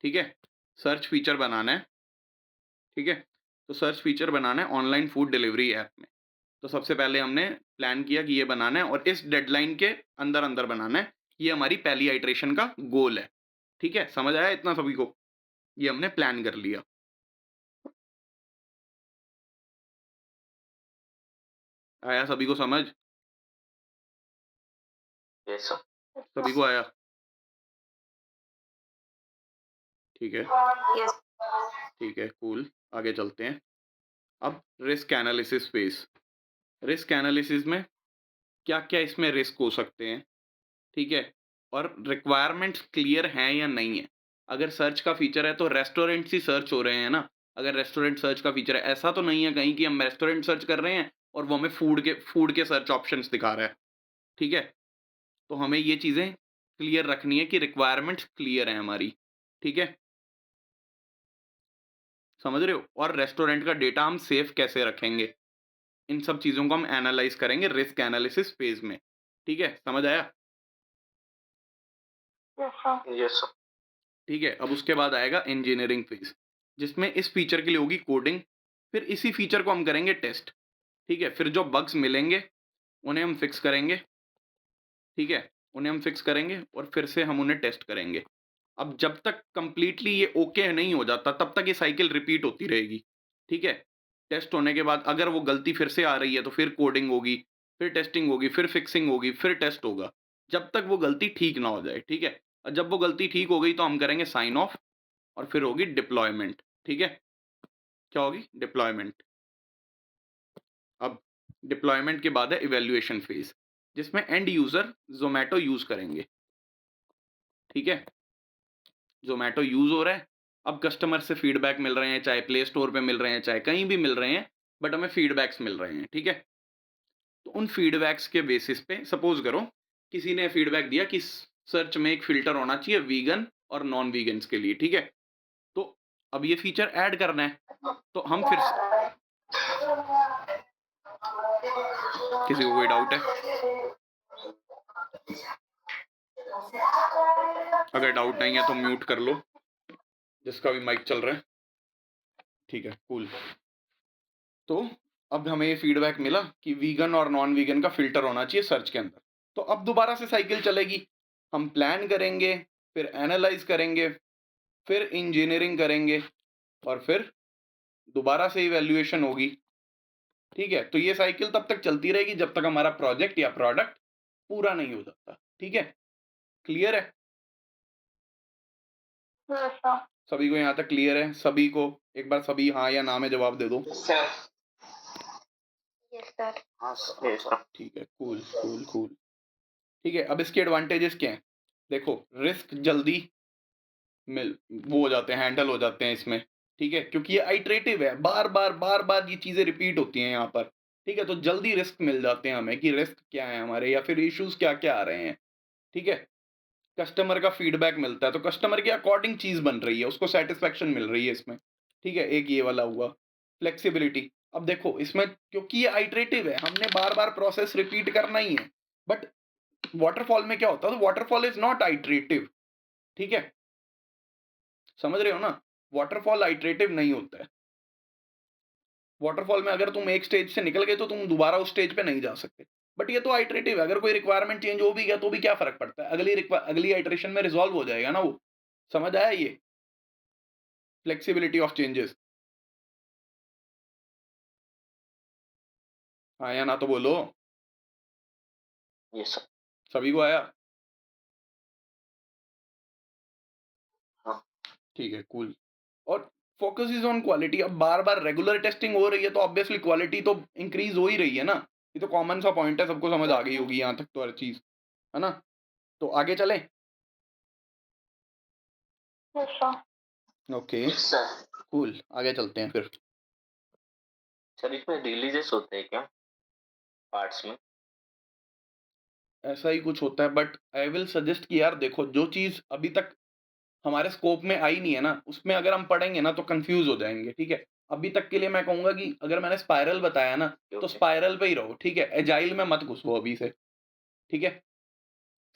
ठीक है? सर्च फीचर बनाना है, ठीक है? तो सर्च फीचर बनाना है ऑनलाइन फूड डिलीवरी ऐप में। तो सबसे पहले हमने प्लान किया कि ये बनाना है और इस डेडलाइन के अंदर-अंदर बनाना है। ये हमारी पहली आइटरेशन का गोल है, ठीक है? समझ आया इतना सभी को? ये हमने प्लान कर लिया। आया सभी को समझ? Yes sir. सभी को आया? ठीक है, यस। ठीक है, कूल। आगे चलते हैं। अब risk analysis phase. Risk analysis में क्या-क्या इसमें रिस्क हो सकते हैं, ठीक है? और रिक्वायरमेंट्स क्लियर हैं या नहीं है? अगर सर्च का फीचर है तो रेस्टोरेंट्स ही सर्च हो रहे हैं ना? अगर रेस्टोरेंट सर्च का फीचर है, ऐसा तो नहीं है कहीं कि हम रेस्टोरेंट सर्च कर रहे हैं और वो हमें फूड के सर्च ऑप्शंस दिखा रहा है, ठीक है? तो हमें ये चीज़ें क्लियर रखनी है कि रिक्वायरमेंट्स क्लियर हैं हमारी, ठीक है? समझ रहे हो? और रेस्टोरेंट का डेटा हम सेफ कैसे रखेंगे? इन सब चीज़ों को हम एनालाइज़ करेंगे रिस्क एनालिसिस फेज़ में, ठीक है? समझ आया? Yes sir. ठीक है, अब उसके बाद आएगा इंजीनियरिंग फेज़, जिसमें इस फीचर के लिए होगी कोडिंग, फिर इसी फीचर को हम करेंगे टेस्ट, ठीक है? फिर जो बग्स मिलेंगे, उन्हें हम फिक्स करेंगे, ठीक है? उन्हें हम फिक्स करेंगे और फिर से हम उन्हें टेस्ट करेंगे। अब जब तक कंप्लीटली ये ओके नहीं हो जाता, तब तक ये साइकिल रिपीट होती रहेगी, ठीक है? टेस्ट होने के बाद अगर वो गलती फिर से आ रही है, तो फिर कोडिंग होगी, फिर टेस्टिंग होगी, फिर फिक्सिंग होगी, फिर टेस्ट होगा, जब तक वो गलती ठीक ना हो जाए, ठीक है? और जब वो गलती ठीक हो गई, तो हम करेंगे साइन ऑफ और फिर होगी डिप्लॉयमेंट, ठीक है? क्या होगी? डिप्लॉयमेंट। अब डिप्लॉयमेंट के बाद है इवैल्यूएशन फेज़, जिसमें एंड यूज़र ज़ोमैटो यूज़ करेंगे, ठीक है? ज़ोमैटो यूज़ हो रहा है, अब कस्टमर से फीडबैक मिल रहे हैं, चाहे प्ले स्टोर पे मिल रहे हैं, चाहे कहीं भी मिल रहे हैं, बट हमें फीडबैक्स मिल रहे हैं, ठीक है? तो उन फीडबैक्स के बेसिस पे सपोज़ करो, किसी ने फीडबैक दिया कि सर्च में एक फ़िल्टर होना चाहिए वीगन और नॉन वीगन्स के लिए, ठीक है? तो अब ये फ़ीचर ऐड करना है, तो हम फिर से किसी को कोई डाउट है? अगर डाउट नहीं है तो म्यूट कर लो, जिसका भी माइक चल रहा है। ठीक है, कूल। तो अब हमें ये फीडबैक मिला कि वीगन और नॉन वीगन का फ़िल्टर होना चाहिए सर्च के अंदर। तो अब दोबारा से साइकिल चलेगी। हम प्लान करेंगे, फिर एनालाइज़ करेंगे, फिर इंजीनियरिंग करेंगे और फिर दोबारा से इवैल्यूएशन होगी। ठीक है? तो ये साइकिल तब तक चलती रहेगी जब तक हमारा प्रोजेक्ट या प्रोडक्ट पूरा नहीं हो जाता। ठीक है? क्लियर है? Yes sir. सभी को यहाँ तक क्लियर है? सभी को एक बार सभी हाँ या ना में जवाब दे दो। Yes sir. हाँ सर। ठीक है, कूल, कूल, कूल। ठीक है, अब इसके एडवांटेजेस क्या हैं? देखो, रिस्क जल्दी वो हो जाते हैं, हैंडल हो जाते हैं इसमें, ठीक है? क्योंकि ये आइटरेटिव है, बार-बार ये चीज़ें रिपीट होती हैं यहाँ पर, ठीक है? तो जल्दी रिस्क मिल जाते हैं हमें कि रिस्क क्या है हमारे या फिर इश्यूज़ क्या-क्या आ रहे हैं, ठीक है? कस्टमर का फीडबैक मिलता है, तो कस्टमर के अकॉर्डिंग चीज़ बन रही है, उसको सैटिस्फैक्शन मिल रही है इसमें, ठीक है? एक ये वाला हुआ। फ्लेक्सिबिलिटी, अब देखो इसमें क्योंकि ये आइटरेटिव है, हमने बार-बार प्रोसेस रिपीट करना ही है, बट वाटरफॉल में क्या होता है? तो वाटरफॉल इज़ नॉट आइटरेटिव, ठीक है? समझ रहे हो ना? वाटरफॉल आइटरेटिव नहीं होता है। वाटरफॉल में अगर तुम एक स्टेज से निकल गए तो तुम दोबारा उस स्टेज पे नहीं जा सकते। बट ये तो आइटरेटिव है, अगर कोई रिक्वायरमेंट चेंज हो भी गया तो भी क्या फ़र्क पड़ता है? अगली आइटरेशन में रिज़ॉल्व हो जाएगा ना वो। समझ आया ये? Flexibility of changes. हाँ या ना तो बोलो। Yes sir. सभी को आया? हाँ। ठीक है, कूल। और फोकस इज़ ऑन क्वालिटी, अब बार-बार रेगुलर टेस्टिंग हो रही है तो ऑब्वियसली क्वालिटी तो इंक्रीज़ हो ही रही है ना। ये तो कॉमन सा पॉइंट है, सबको समझ आ गई होगी यहाँ तक तो हर चीज़, है ना? तो आगे चलें? Yes sir. Okay, yes sir. Cool, आगे चलते हैं फिर। सर इसमें रिलीजेस होते हैं क्या पार्ट्स में? ऐसा ही कुछ होता है, बट आई विल सजेस्ट कि यार देखो, जो चीज़ अभी तक हमारे स्कोप में आई नहीं है ना, उसमें अगर हम पढ़ेंगे ना तो कन्फ्यूज़ हो जाएँगे, ठीक है? अभी तक के लिए मैं कहूँगा कि अगर मैंने स्पाइरल बताया ना, तो ओके। स्पाइरल पे ही रहो, ठीक है? एजाइल में मत घुसो अभी से, ठीक है?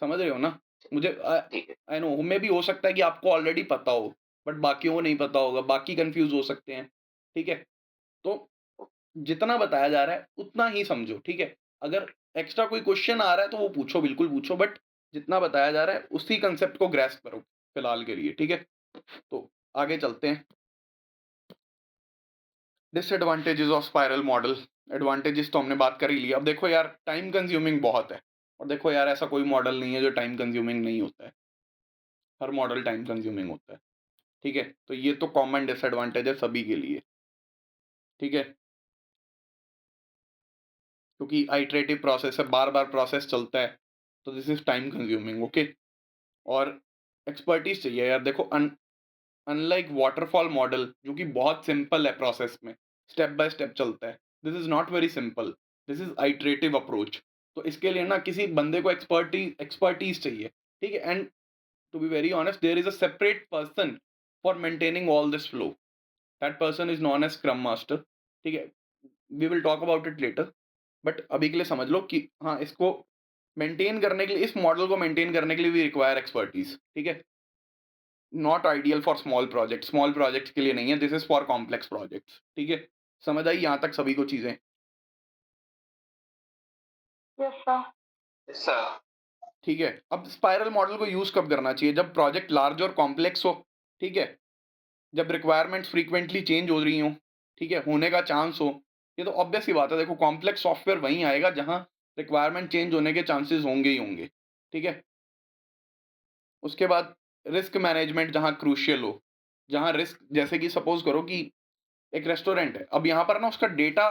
समझ रहे हो ना? मुझे ठीक है। आई नो मे बी हो सकता है कि आपको ऑलरेडी पता हो, बट बाकियों को नहीं पता होगा, बाकी कन्फ्यूज़ हो सकते हैं, ठीक है? तो जितना बताया जा रहा है उतना ही समझो, ठीक है? अगर एक्स्ट्रा कोई क्वेश्चन आ रहा है तो वो पूछो, बिल्कुल पूछो, बट जितना बताया जा रहा है उसी कांसेप्ट को ग्रैस्प करो फिलहाल के लिए, ठीक है? तो आगे चलते हैं। Disadvantages of spiral model. Advantages तो हमने बात कर ही ली। अब देखो यार, टाइम कंज्यूमिंग बहुत है, और देखो यार ऐसा कोई मॉडल नहीं है जो टाइम कंज्यूमिंग नहीं होता है। हर मॉडल टाइम कंज्यूमिंग होता है, ठीक है? तो ये तो कॉमन डिसएडवांटेज है सभी के लिए, ठीक है? क्योंकि आइटरेटिव प्रोसेस है, बार-बार प्रोसेस चलता है, तो this is time consuming, okay? और एक्सपर्टीज़ चाहिए यार। देखो अनलाइक वाटरफॉल मॉडल जो कि बहुत सिंपल है प्रोसेस में, स्टेप बाय स्टेप चलता है, this is not very simple, this is iterative approach. तो इसके लिए ना किसी बंदे को एक्सपर्टीज़ चाहिए, ठीक है? And to be very honest, there is a separate person for maintaining all this flow, that person is known as scrum master, ठीक है? We will talk about it later, but अभी के लिए समझ लो कि हाँ, इसको मेंटेन करने के लिए, इस मॉडल को मेंटेन करने के लिए वी रिक्वायर एक्सपर्टीज़, ठीक है? Not ideal for small projects के लिए नहीं है, this is for complex projects, ठीक है? समझ आई यहाँ तक सभी को चीजें? Yes sir. Yes sir. ठीक है, अब स्पाइरल मॉडल को यूज कब करना चाहिए? जब प्रोजेक्ट लार्ज और कॉम्प्लेक्स हो, ठीक है? जब रिक्वायरमेंट्स फ्रीक्वेंटली चेंज हो रही हो, ठीक है, होने का चांस हो। ये तो ऑब्वियस सी बात है, देखो कॉम्प्लेक्स सॉफ्टवेयर वहीं आएगा जहां रिक्वायरमेंट चेंज होने के चांसेस होंगे ही होंगे, ठीक है? उसके बाद रिस्क मैनेजमेंट जहां क्रूशियल हो, जहां रिस्क, जैसे कि सपोज करो कि एक रेस्टोरेंट है, अब यहाँ पर ना उसका डेटा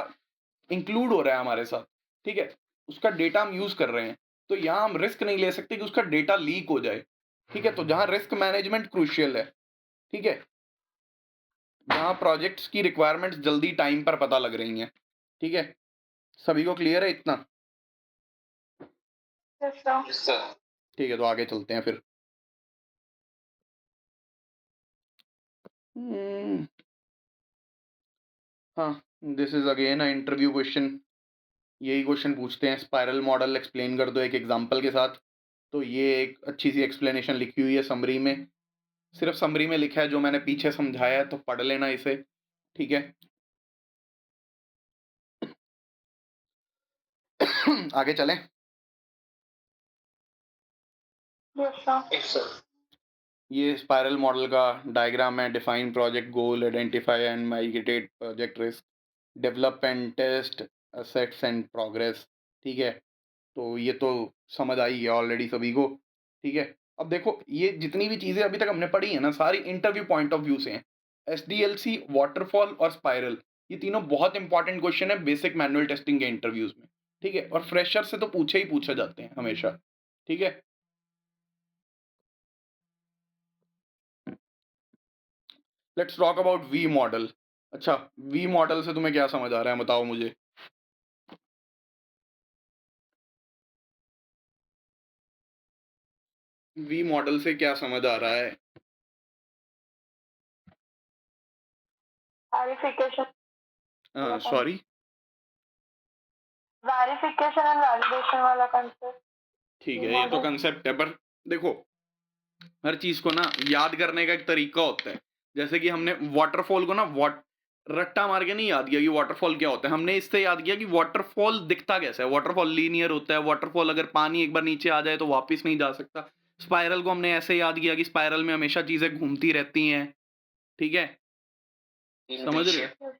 इंक्लूड हो रहा है हमारे साथ, ठीक है? उसका डेटा हम यूज़ कर रहे हैं, तो यहाँ हम रिस्क नहीं ले सकते कि उसका डेटा लीक हो जाए, ठीक है? तो जहाँ रिस्क मैनेजमेंट क्रूशियल है, ठीक है? जहाँ प्रोजेक्ट्स की रिक्वायरमेंट्स जल्दी टाइम पर पता लग रही हैं, ठीक है? सभी को क्लियर है इतना? Yes sir. Yes sir. ठीक है, तो आगे चलते हैं फिर। हम्म, हाँ, this is again a interview question. यही क्वेश्चन पूछते हैं, स्पाइरल मॉडल एक्सप्लेन कर दो एक एग्जांपल के साथ। तो ये एक अच्छी सी एक्सप्लेनेशन लिखी हुई है समरी में, सिर्फ समरी में लिखा है, जो मैंने पीछे समझाया है तो पढ़ लेना इसे, ठीक है। आगे चलें। Yes, sir. Yes, sir. ये स्पाइरल मॉडल का डायग्राम है। Define project goal, identify and mitigate project risk, develop and test assets and progress, ठीक है। तो ये तो समझ आई है ऑलरेडी सभी को, ठीक है। अब देखो, ये जितनी भी चीज़ें अभी तक हमने पढ़ी है ना, सारी इंटरव्यू पॉइंट ऑफ व्यू से हैं। एसडीएलसी, वाटरफॉल और स्पाइरल, ये तीनों बहुत इंपॉर्टेंट क्वेश्चन है बेसिक मैनुअल टेस्टिंग के इंटरव्यूज में, ठीक है। और फ्रेशर से तो पूछे ही पूछे जाते हैं हमेशा, ठीक है। Let's talk about V model. अच्छा, वी मॉडल से तुम्हें क्या समझ आ रहा है, बताओ मुझे। वी मॉडल से क्या समझ आ रहा है? Verification sorry. Verification and validation वाला कंसेप्ट। ठीक है, ये तो कंसेप्ट है, पर देखो, हर चीज को ना याद करने का एक तरीका होता है। जैसे कि हमने वाटरफॉल को ना रट्टा मार के नहीं याद किया कि वाटरफॉल क्या होता है, हमने इससे याद किया कि वाटरफॉल दिखता कैसा है। वाटरफॉल लीनियर होता है, वाटरफॉल अगर पानी एक बार नीचे आ जाए तो वापस नहीं जा सकता। स्पाइरल को हमने ऐसे याद किया कि स्पाइरल में हमेशा चीजें घूमती रहती हैं, ठीक है। In समझ V रहे हो? shape.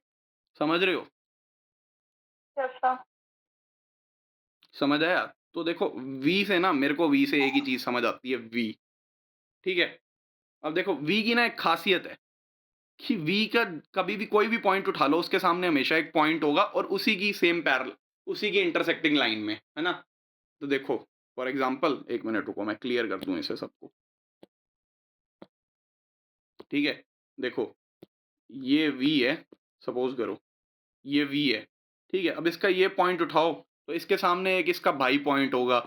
समझ रहे हो? Yes sir. समझ आया? तो देखो, वी से ना, मेरे को वी से एक ही चीज समझ आती है, वी, ठीक है। अब देखो, वी की ना एक खासियत है कि वी का कभी भी कोई भी पॉइंट उठा लो, उसके सामने हमेशा एक पॉइंट होगा और उसी की सेम पैरेलल, उसी की इंटरसेक्टिंग लाइन में, है ना। तो देखो, फॉर एग्जांपल, एक मिनट रुको, मैं क्लियर कर दूं इसे सबको, ठीक है। देखो, ये वी है, सपोज करो ये वी है, ठीक है। अब इसका ये पॉइंट उठाओ तो इसके सामने एक इसका भाई पॉइंट होगा।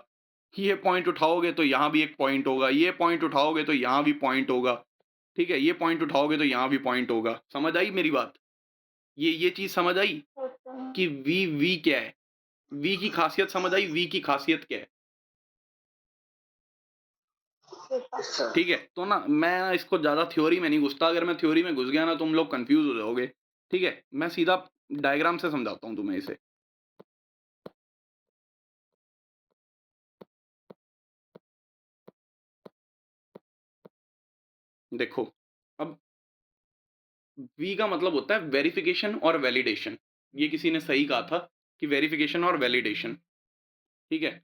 ये पॉइंट उठाओगे तो यहाँ भी एक पॉइंट होगा, ये पॉइंट उठाओगे तो यहाँ भी पॉइंट होगा, ठीक है। ये पॉइंट उठाओगे तो यहाँ भी पॉइंट होगा। समझ आई मेरी बात? ये चीज समझ आई कि वी वी क्या है? वी की खासियत समझ आई? वी की खासियत क्या है? Yes, sir. ठीक है। तो ना, मैं ना इसको ज्यादा थ्योरी में नहीं घुसता, अगर मैं थ्योरी में घुस गया ना तुम लोग कंफ्यूज हो जाओगे, ठीक है। मैं सीधा डायग्राम से समझाता हूँ तुम्हें इसे। देखो, अब वी का मतलब होता है वेरिफिकेशन और वैलिडेशन। ये किसी ने सही कहा था कि वेरिफिकेशन और वैलिडेशन, ठीक है।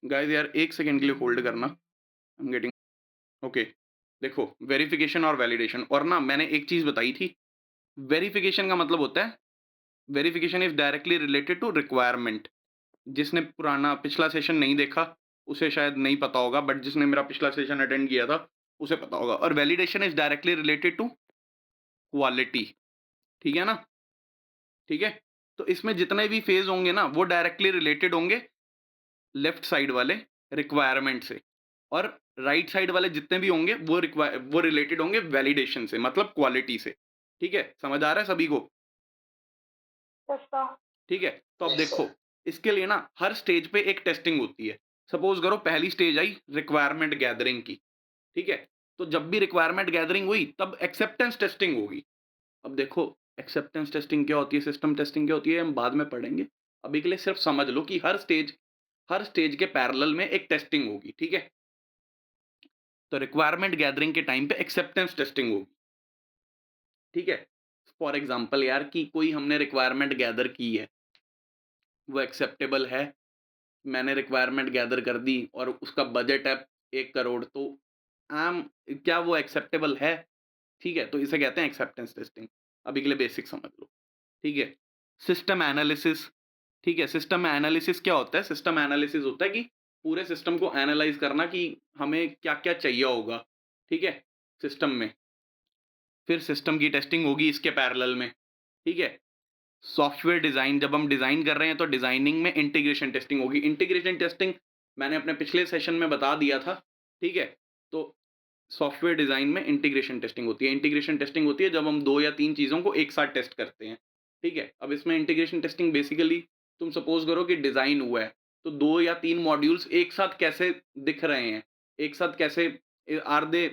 गाइस यार, एक सेकंड के लिए होल्ड करना, आई एम गेटिंग, ओके। देखो, वेरिफिकेशन और वैलिडेशन, और ना मैंने एक चीज बताई थी, वेरिफिकेशन का मतलब होता है, verification is directly related to requirement. जिसने पुराना पिछला सेशन नहीं देखा उसे शायद नहीं पता होगा, बट जिसने मेरा पिछला सेशन अटेंड किया था उसे पता होगा। और validation is directly related to quality, ठीक है ना, ठीक है। तो इसमें जितने भी फेज होंगे ना, वो डायरेक्टली रिलेटेड होंगे लेफ्ट साइड वाले रिक्वायरमेंट से, और राइट साइड वाले जितने भी होंगे वो रिलेटेड होंगे वैलिडेशन से, मतलब क्वालिटी से, ठीक है। समझ आ रहा है सभी को? Yes sir. ठीक है। तो अब Yes, देखो, sir. इसके लिए ना हर स्टेज पे एक टेस्टिंग होती है। सपोज करो पहली स्टेज आई रिक्वायरमेंट गैदरिंग की, ठीक है। तो जब भी रिक्वायरमेंट गैदरिंग हुई तब एक्सेप्टेंस टेस्टिंग होगी। अब देखो, एक्सेप्टेंस टेस्टिंग क्या होती है, सिस्टम टेस्टिंग क्या होती है, हम बाद में पढ़ेंगे। अभी के लिए सिर्फ समझ लो कि हर स्टेज के पैरेलल में एक टेस्टिंग होगी, ठीक है। तो रिक्वायरमेंट गैदरिंग के टाइम पे एक्सेप्टेंस टेस्टिंग होगी, ठीक है। फॉर एग्जांपल यार, कि कोई हमने रिक्वायरमेंट गैदर की है, वो एक्सेप्टेबल है, मैंने रिक्वायरमेंट गैदर कर दी और उसका बजट है 1 करोड़, तो आम क्या वो एक्सेप्टेबल है? ठीक है, तो इसे कहते हैं एक्सेप्टेंस टेस्टिंग। अभी के लिए बेसिक समझ लो, ठीक है। सिस्टम एनालिसिस, ठीक है। सिस्टम एनालिसिस क्या होता है? सिस्टम एनालिसिस होता है कि पूरे सिस्टम को एनालाइज करना कि हमें क्या क्या चाहिए होगा, ठीक है, सिस्टम में। फिर सिस्टम की टेस्टिंग होगी इसके पैरेलल में, ठीक है। सॉफ्टवेयर डिज़ाइन, जब हम डिज़ाइन कर रहे हैं तो डिज़ाइनिंग में इंटीग्रेशन टेस्टिंग होगी। इंटीग्रेशन टेस्टिंग मैंने अपने पिछले सेशन में बता दिया था, ठीक है? तो सॉफ्टवेयर डिज़ाइन में इंटीग्रेशन टेस्टिंग होती है। इंटीग्रेशन टेस्टिंग होती है जब हम 2 या 3 चीज़ों को एक साथ टेस्ट करते हैं, ठीक है? अब इसमें इंटीग्रेशन टेस्टिंग बेसिकली तुम सपोज़ करो कि डिज़ाइन हुआ है, तो 2 या 3 मॉड्यूल्स एक साथ कैसे दिख रहे हैं, एक साथ कैसे are they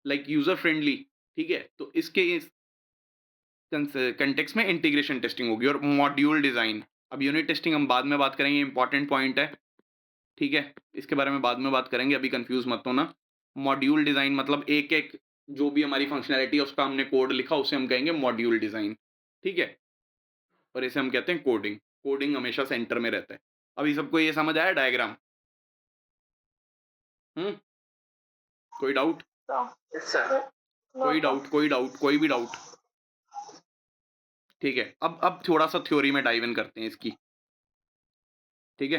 like user friendly, ठीक है? तो इसके इस कंटेक्स्ट में इंटीग्रेशन टेस्टिंग होगी और मॉड्यूल डिज़ाइन। अब यूनिट टेस्टिंग हम बाद में बात करेंगे, इंपॉर्टेंट पॉइंट है, ठीक है? इसके बारे में बाद में बात करेंगे, अभी कन्फ्यूज़ मत होना। मॉड्यूल डिज़ाइन मतलब एक-एक जो भी हमारी फंक्शनैलिटी है उसका हमने कोड लिखा, उसे हम कहेंगे मॉड्यूल डिज़ाइन, ठीक है? और इसे हम कहते हैं कोडिंग। कोडिंग हमेशा सेंटर में रहता है। अभी सबको ये समझ आया डायग्राम? हुँ? कोई डाउट? Yes sir. कोई डाउट, कोई डाउट, कोई भी डाउट? ठीक है, अब थोड़ा-सा थ्योरी में डाइव इन करते हैं इसकी, ठीक है?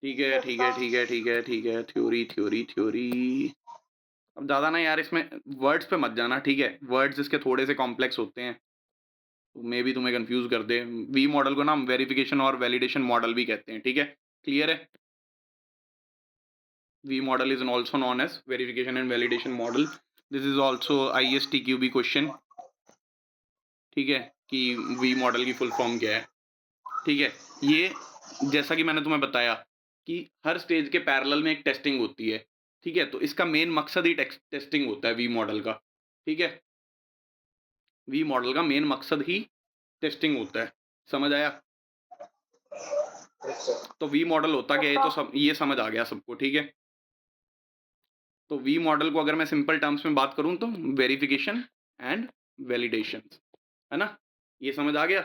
ठीक है, ठीक है, ठीक है, ठीक है, ठीक है, थ्योरी, थ्योरी, थ्योरी। अब ज़्यादा ना यार इसमें वर्ड्स पे मत जाना, ठीक है? वर्ड्स इसके थोड़े से कॉम्प्लेक्स होते हैं, मेबी तुम्हें कन्फ्यूज़ कर दे। वी मॉडल को ना हम वेरिफिकेशन और वैलिडेशन मॉडल भी कहते हैं, ठीक है? क्लियर है? V model is also known as verification and validation model. This is also ISTQB question, ठीक है? कि वी मॉडल की फुल फॉर्म क्या है, ठीक है? ये जैसा कि मैंने तुम्हें बताया कि हर स्टेज के पैरेलल में एक टेस्टिंग होती है, ठीक है? तो इसका मेन मकसद ही टेस्टिंग होता है वी मॉडल का, ठीक है? वी मॉडल का मेन मकसद ही टेस्टिंग होता है, समझ आया? Yes sir. तो वी मॉडल होता क्या है तो सब ये समझ आ गया सबको, ठीक है? तो वी मॉडल को अगर मैं सिंपल टर्म्स में बात करूँ तो वेरिफिकेशन एंड वैलिडेशन, है ना? ये समझ आ गया?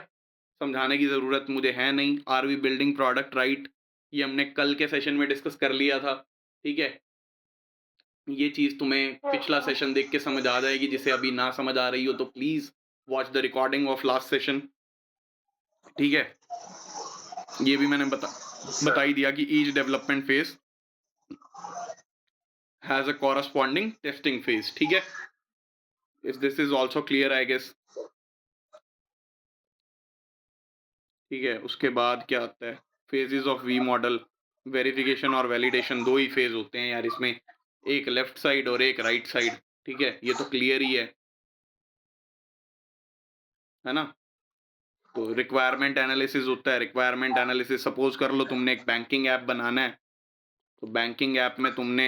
समझाने की ज़रूरत मुझे है नहीं। Are we building product right? ये हमने कल के सेशन में डिस्कस कर लिया था, ठीक है? ये चीज़ तुम्हें पिछला सेशन देख के समझ आ जाएगी, जिसे अभी ना समझ आ रही हो तो please watch the recording of last session, ठीक है? ये भी मैंने बता ही दिया कि each development phase has a corresponding testing phase, ठीक है? If this is also clear I guess, ठीक है? उसके बाद क्या आता है? Phases of V model, verification और वैलिडेशन 2 ही फेज़ होते हैं यार इसमें, एक लेफ्ट साइड और एक राइट साइड, ठीक है? ये तो क्लियर ही है ना? तो रिक्वायरमेंट एनालिसिस होता है, रिक्वायरमेंट एनालिसिस सपोज़ कर लो तुमने एक बैंकिंग ऐप बनाना है, तो बैंकिंग ऐप में तुमने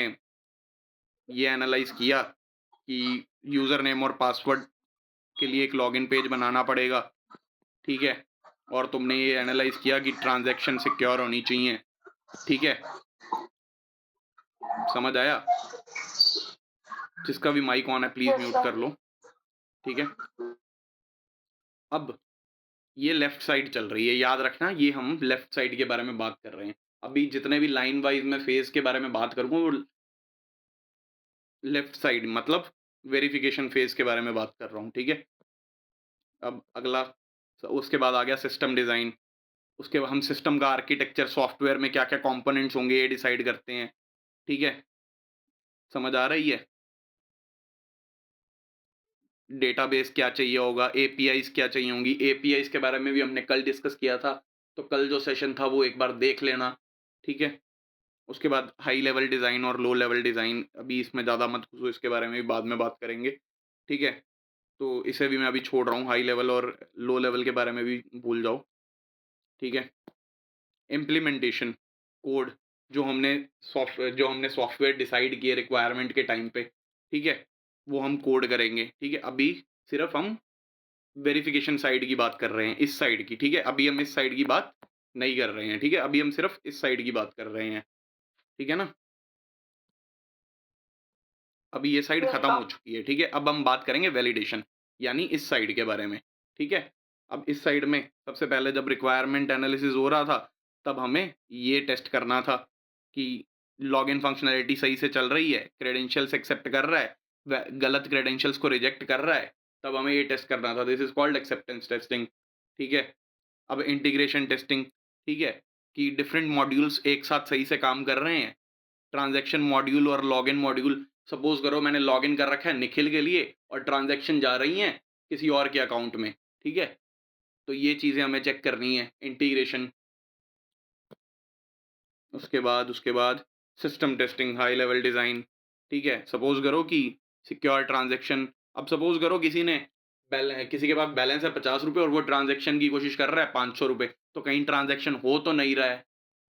ये एनालाइज़ किया कि यूज़र नेम और पासवर्ड के लिए एक लॉगिन पेज बनाना पड़ेगा, ठीक है? और तुमने ये एनालाइज़ किया कि ट्रांज़ैक्शन सिक्योर होनी चाहिए, ठीक है? समझ आया? जिसका भी माइक ऑन है प्लीज़ म्यूट कर लो, ठीक है? अब ये लेफ्ट साइड चल रही है, याद रखना ये हम लेफ्ट साइड के बारे में बात कर रहे हैं। अभी जितने भी लाइन वाइज़ मैं फेज़ के बारे में बात करूँगा वो लेफ्ट साइड मतलब वेरिफिकेशन फेज़ के बारे में बात कर रहा हूँ, ठीक है? अब अगला उसके बाद आ गया सिस्टम डिज़ाइन, उसके बाद हम सिस्टम का आर्किटेक्चर सॉफ्टवेयर में क्या-क्या कंपोनेंट्स होंगे ये डिसाइड करते हैं, ठीक है? समझ आ रही है? डेटाबेस क्या चाहिए होगा, एपीआईज़ क्या चाहिए होंगी, एपीआईज़ के बारे में भी हमने कल डिस्कस किया था, तो कल जो सेशन था वो एक बार देख लेना, ठीक है? उसके बाद हाई लेवल डिज़ाइन और लो लेवल डिज़ाइन, अभी इसमें ज़्यादा मत घुसो, इसके बारे में भी बाद में बात करेंगे, ठीक है? तो इसे भी मैं अभी छोड़ रहा हूँ, हाई लेवल और लो लेवल के बारे में भी भूल जाओ, ठीक है? इम्प्लीमेंटेशन, कोड जो हमने सॉफ्टवेयर डिसाइड किए रिक्वायरमेंट के टाइम पे, ठीक है? वो हम कोड करेंगे, ठीक है? अभी सिर्फ़ हम वेरिफिकेशन साइड की बात कर रहे हैं, इस साइड की, ठीक है? अभी हम इस साइड की बात नहीं कर रहे हैं, ठीक है? अभी हम सिर्फ़ इस साइड की बात कर रहे हैं, ठीक है ना? अभी ये साइड खत्म हो चुकी है, ठीक है? अब हम बात करेंगे वैलिडेशन, यानी इस साइड के बारे में, ठीक है? अब इस साइड में सबसे पहले जब रिक्वायरमेंट एनालिसिस हो रहा था, तब हमें ये टेस्ट करना था कि लॉगिन फंक्शनैलिटी सही से चल रही है, क्रेडेंशियल्स एक्सेप्ट कर रहा है, व गलत क्रेडेंशियल्स को रिजेक्ट कर रहा है, तब हमें ये टेस्ट करना था। This is called acceptance testing, ठीक है? अब इंटीग्रेशन टेस्टिंग, ठीक है? कि डिफरेंट मॉड्यूल्स एक साथ सही से काम कर रहे हैं। ट्रांज़ैक्शन मॉड्यूल और लॉगिन मॉड्यूल, सपोज़ करो मैंने लॉगिन कर रखा है निखिल के लिए और ट्रांज़ैक्शन जा रही हैं किसी और के अकाउंट में, ठीक है? तो ये चीज़ें हमें चेक करनी है, इंटीग्रेशन, उसके बाद system testing, high level design, ठीक है? सपोज़ करो कि सिक्योर ट्रांज़ैक्शन, अब सपोज़ करो किसी के पास बैलेंस है ₹50 और वो ट्रांज़ैक्शन की कोशिश कर रहा है ₹500, तो कहीं ट्रांज़ैक्शन हो तो नहीं रहा है,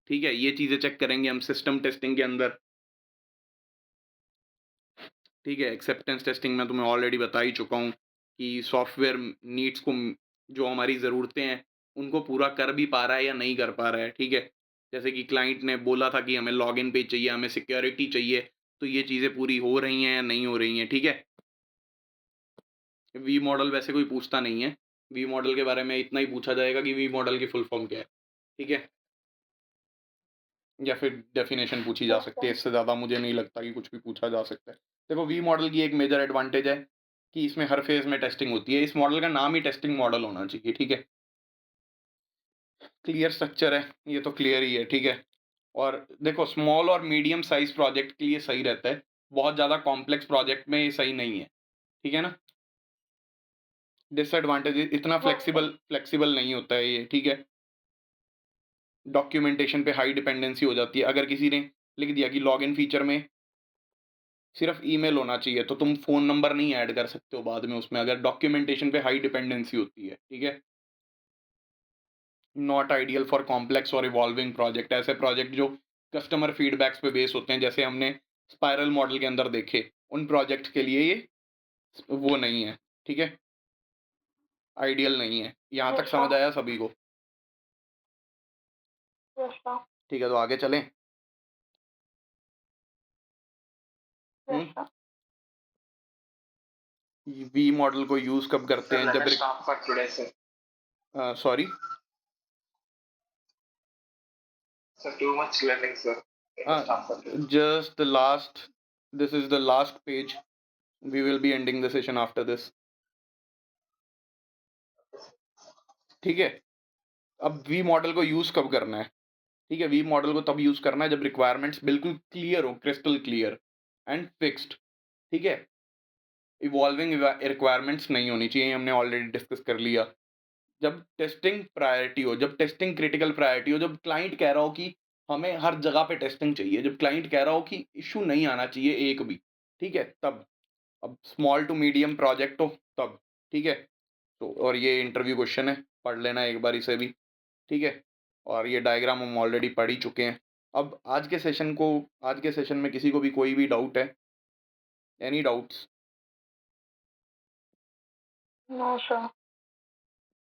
ठीक है? ये चीज़ें चेक करेंगे हम सिस्टम टेस्टिंग के अंदर, ठीक है? एक्सेप्टेंस टेस्टिंग मैं तुम्हें ऑलरेडी बता ही चुका हूँ कि सॉफ्टवेयर नीड्स को जो हमारी ज़रूरतें हैं, उनको पूरा कर भी पा रहा है या नहीं कर पा रहा है, ठीक है? जैसे कि क्लाइंट ने बोला था कि हमें लॉगिन पेज चाहिए, हमें सिक्योरिटी चाहिए, तो ये चीज़ें पूरी हो रही हैं या नहीं हो रही हैं, ठीक है? वी मॉडल वैसे कोई पूछता नहीं है, वी मॉडल के बारे में इतना ही पूछा जाएगा कि वी मॉडल की फुल फॉर्म क्या है, ठीक है? या फिर डेफिनेशन पूछी जा सकती है, इससे ज़्यादा मुझे नहीं लगता कि कुछ भी पूछा जा सकता है। देखो वी मॉडल की एक मेजर एडवांटेज है कि इसमें हर फेज़ में टेस्टिंग होती है, इस मॉडल का नाम ही टेस्टिंग मॉडल होना चाहिए, ठीक है? क्लियर स्ट्रक्चर है, ये तो क्लियर ही है, ठीक है? और देखो स्मॉल और मीडियम साइज़ प्रोजेक्ट के लिए सही रहता है, बहुत ज़्यादा कॉम्प्लेक्स प्रोजेक्ट में ये सही नहीं है, ठीक है ना? डिसएडवांटेज इतना फ्लेक्सिबल नहीं होता है ये, ठीक है? डॉक्यूमेंटेशन पे हाई डिपेंडेंसी हो जाती है, अगर किसी ने लिख दिया कि लॉगिन फीचर में सिर्फ़ ईमेल होना चाहिए, तो तुम फ़ोन नंबर नहीं ऐड कर सकते हो बाद में उसमें अगर डॉक्यूमेंटेशन पे हाई डिपेंडेंसी होती है, ठीक है? नॉट आइडियल फॉर कॉम्प्लेक्स और इवॉल्विंग प्रोजेक्ट, ऐसे प्रोजेक्ट जो कस्टमर फीडबैक्स पे बेस होते हैं, जैसे हमने स्पाइरल मॉडल के अंदर देखे, उन प्रोजेक्ट के लिए ये वो नहीं है, ठीक है? आइडियल नहीं है। यहाँ तक समझ आया सभी को? ठीक है, तो आगे चलें? हुँ? वी मॉडल को यूज़ कब करते हैं जब stop for today, sir. Sorry? Sir, too much learning, sir. Stop for today. Just the last, this is the last page. We will be ending the session after this. ठीक है? अब वी मॉडल को यूज़ कब करना है? ठीक है, वी मॉडल को तब यूज़ करना है जब रिक्वायरमेंट्स बिल्कुल क्लियर हो, क्रिस्टल क्लियर एंड फिक्स्ड, ठीक है? इवॉल्विंग रिक्वायरमेंट्स नहीं होनी चाहिए, हमने ऑलरेडी डिस्कस कर लिया। जब टेस्टिंग प्रायोरिटी हो, जब टेस्टिंग क्रिटिकल प्रायोरिटी हो, जब क्लाइंट कह रहा हो कि हमें हर जगह पे टेस्टिंग चाहिए, जब क्लाइंट कह रहा हो कि इश्यू नहीं आना चाहिए एक भी, ठीक है? तब। अब स्मॉल टू मीडियम प्रोजेक्ट हो तब, ठीक है? तो और ये इंटरव्यू क्वेश्चन है, पढ़ लेना एक बार इसे भी, ठीक है? और ये डायग्राम हम ऑलरेडी पढ़ ही चुके हैं। अब आज के सेशन में किसी को भी कोई भी डाउट है? Any doubts? No, sure.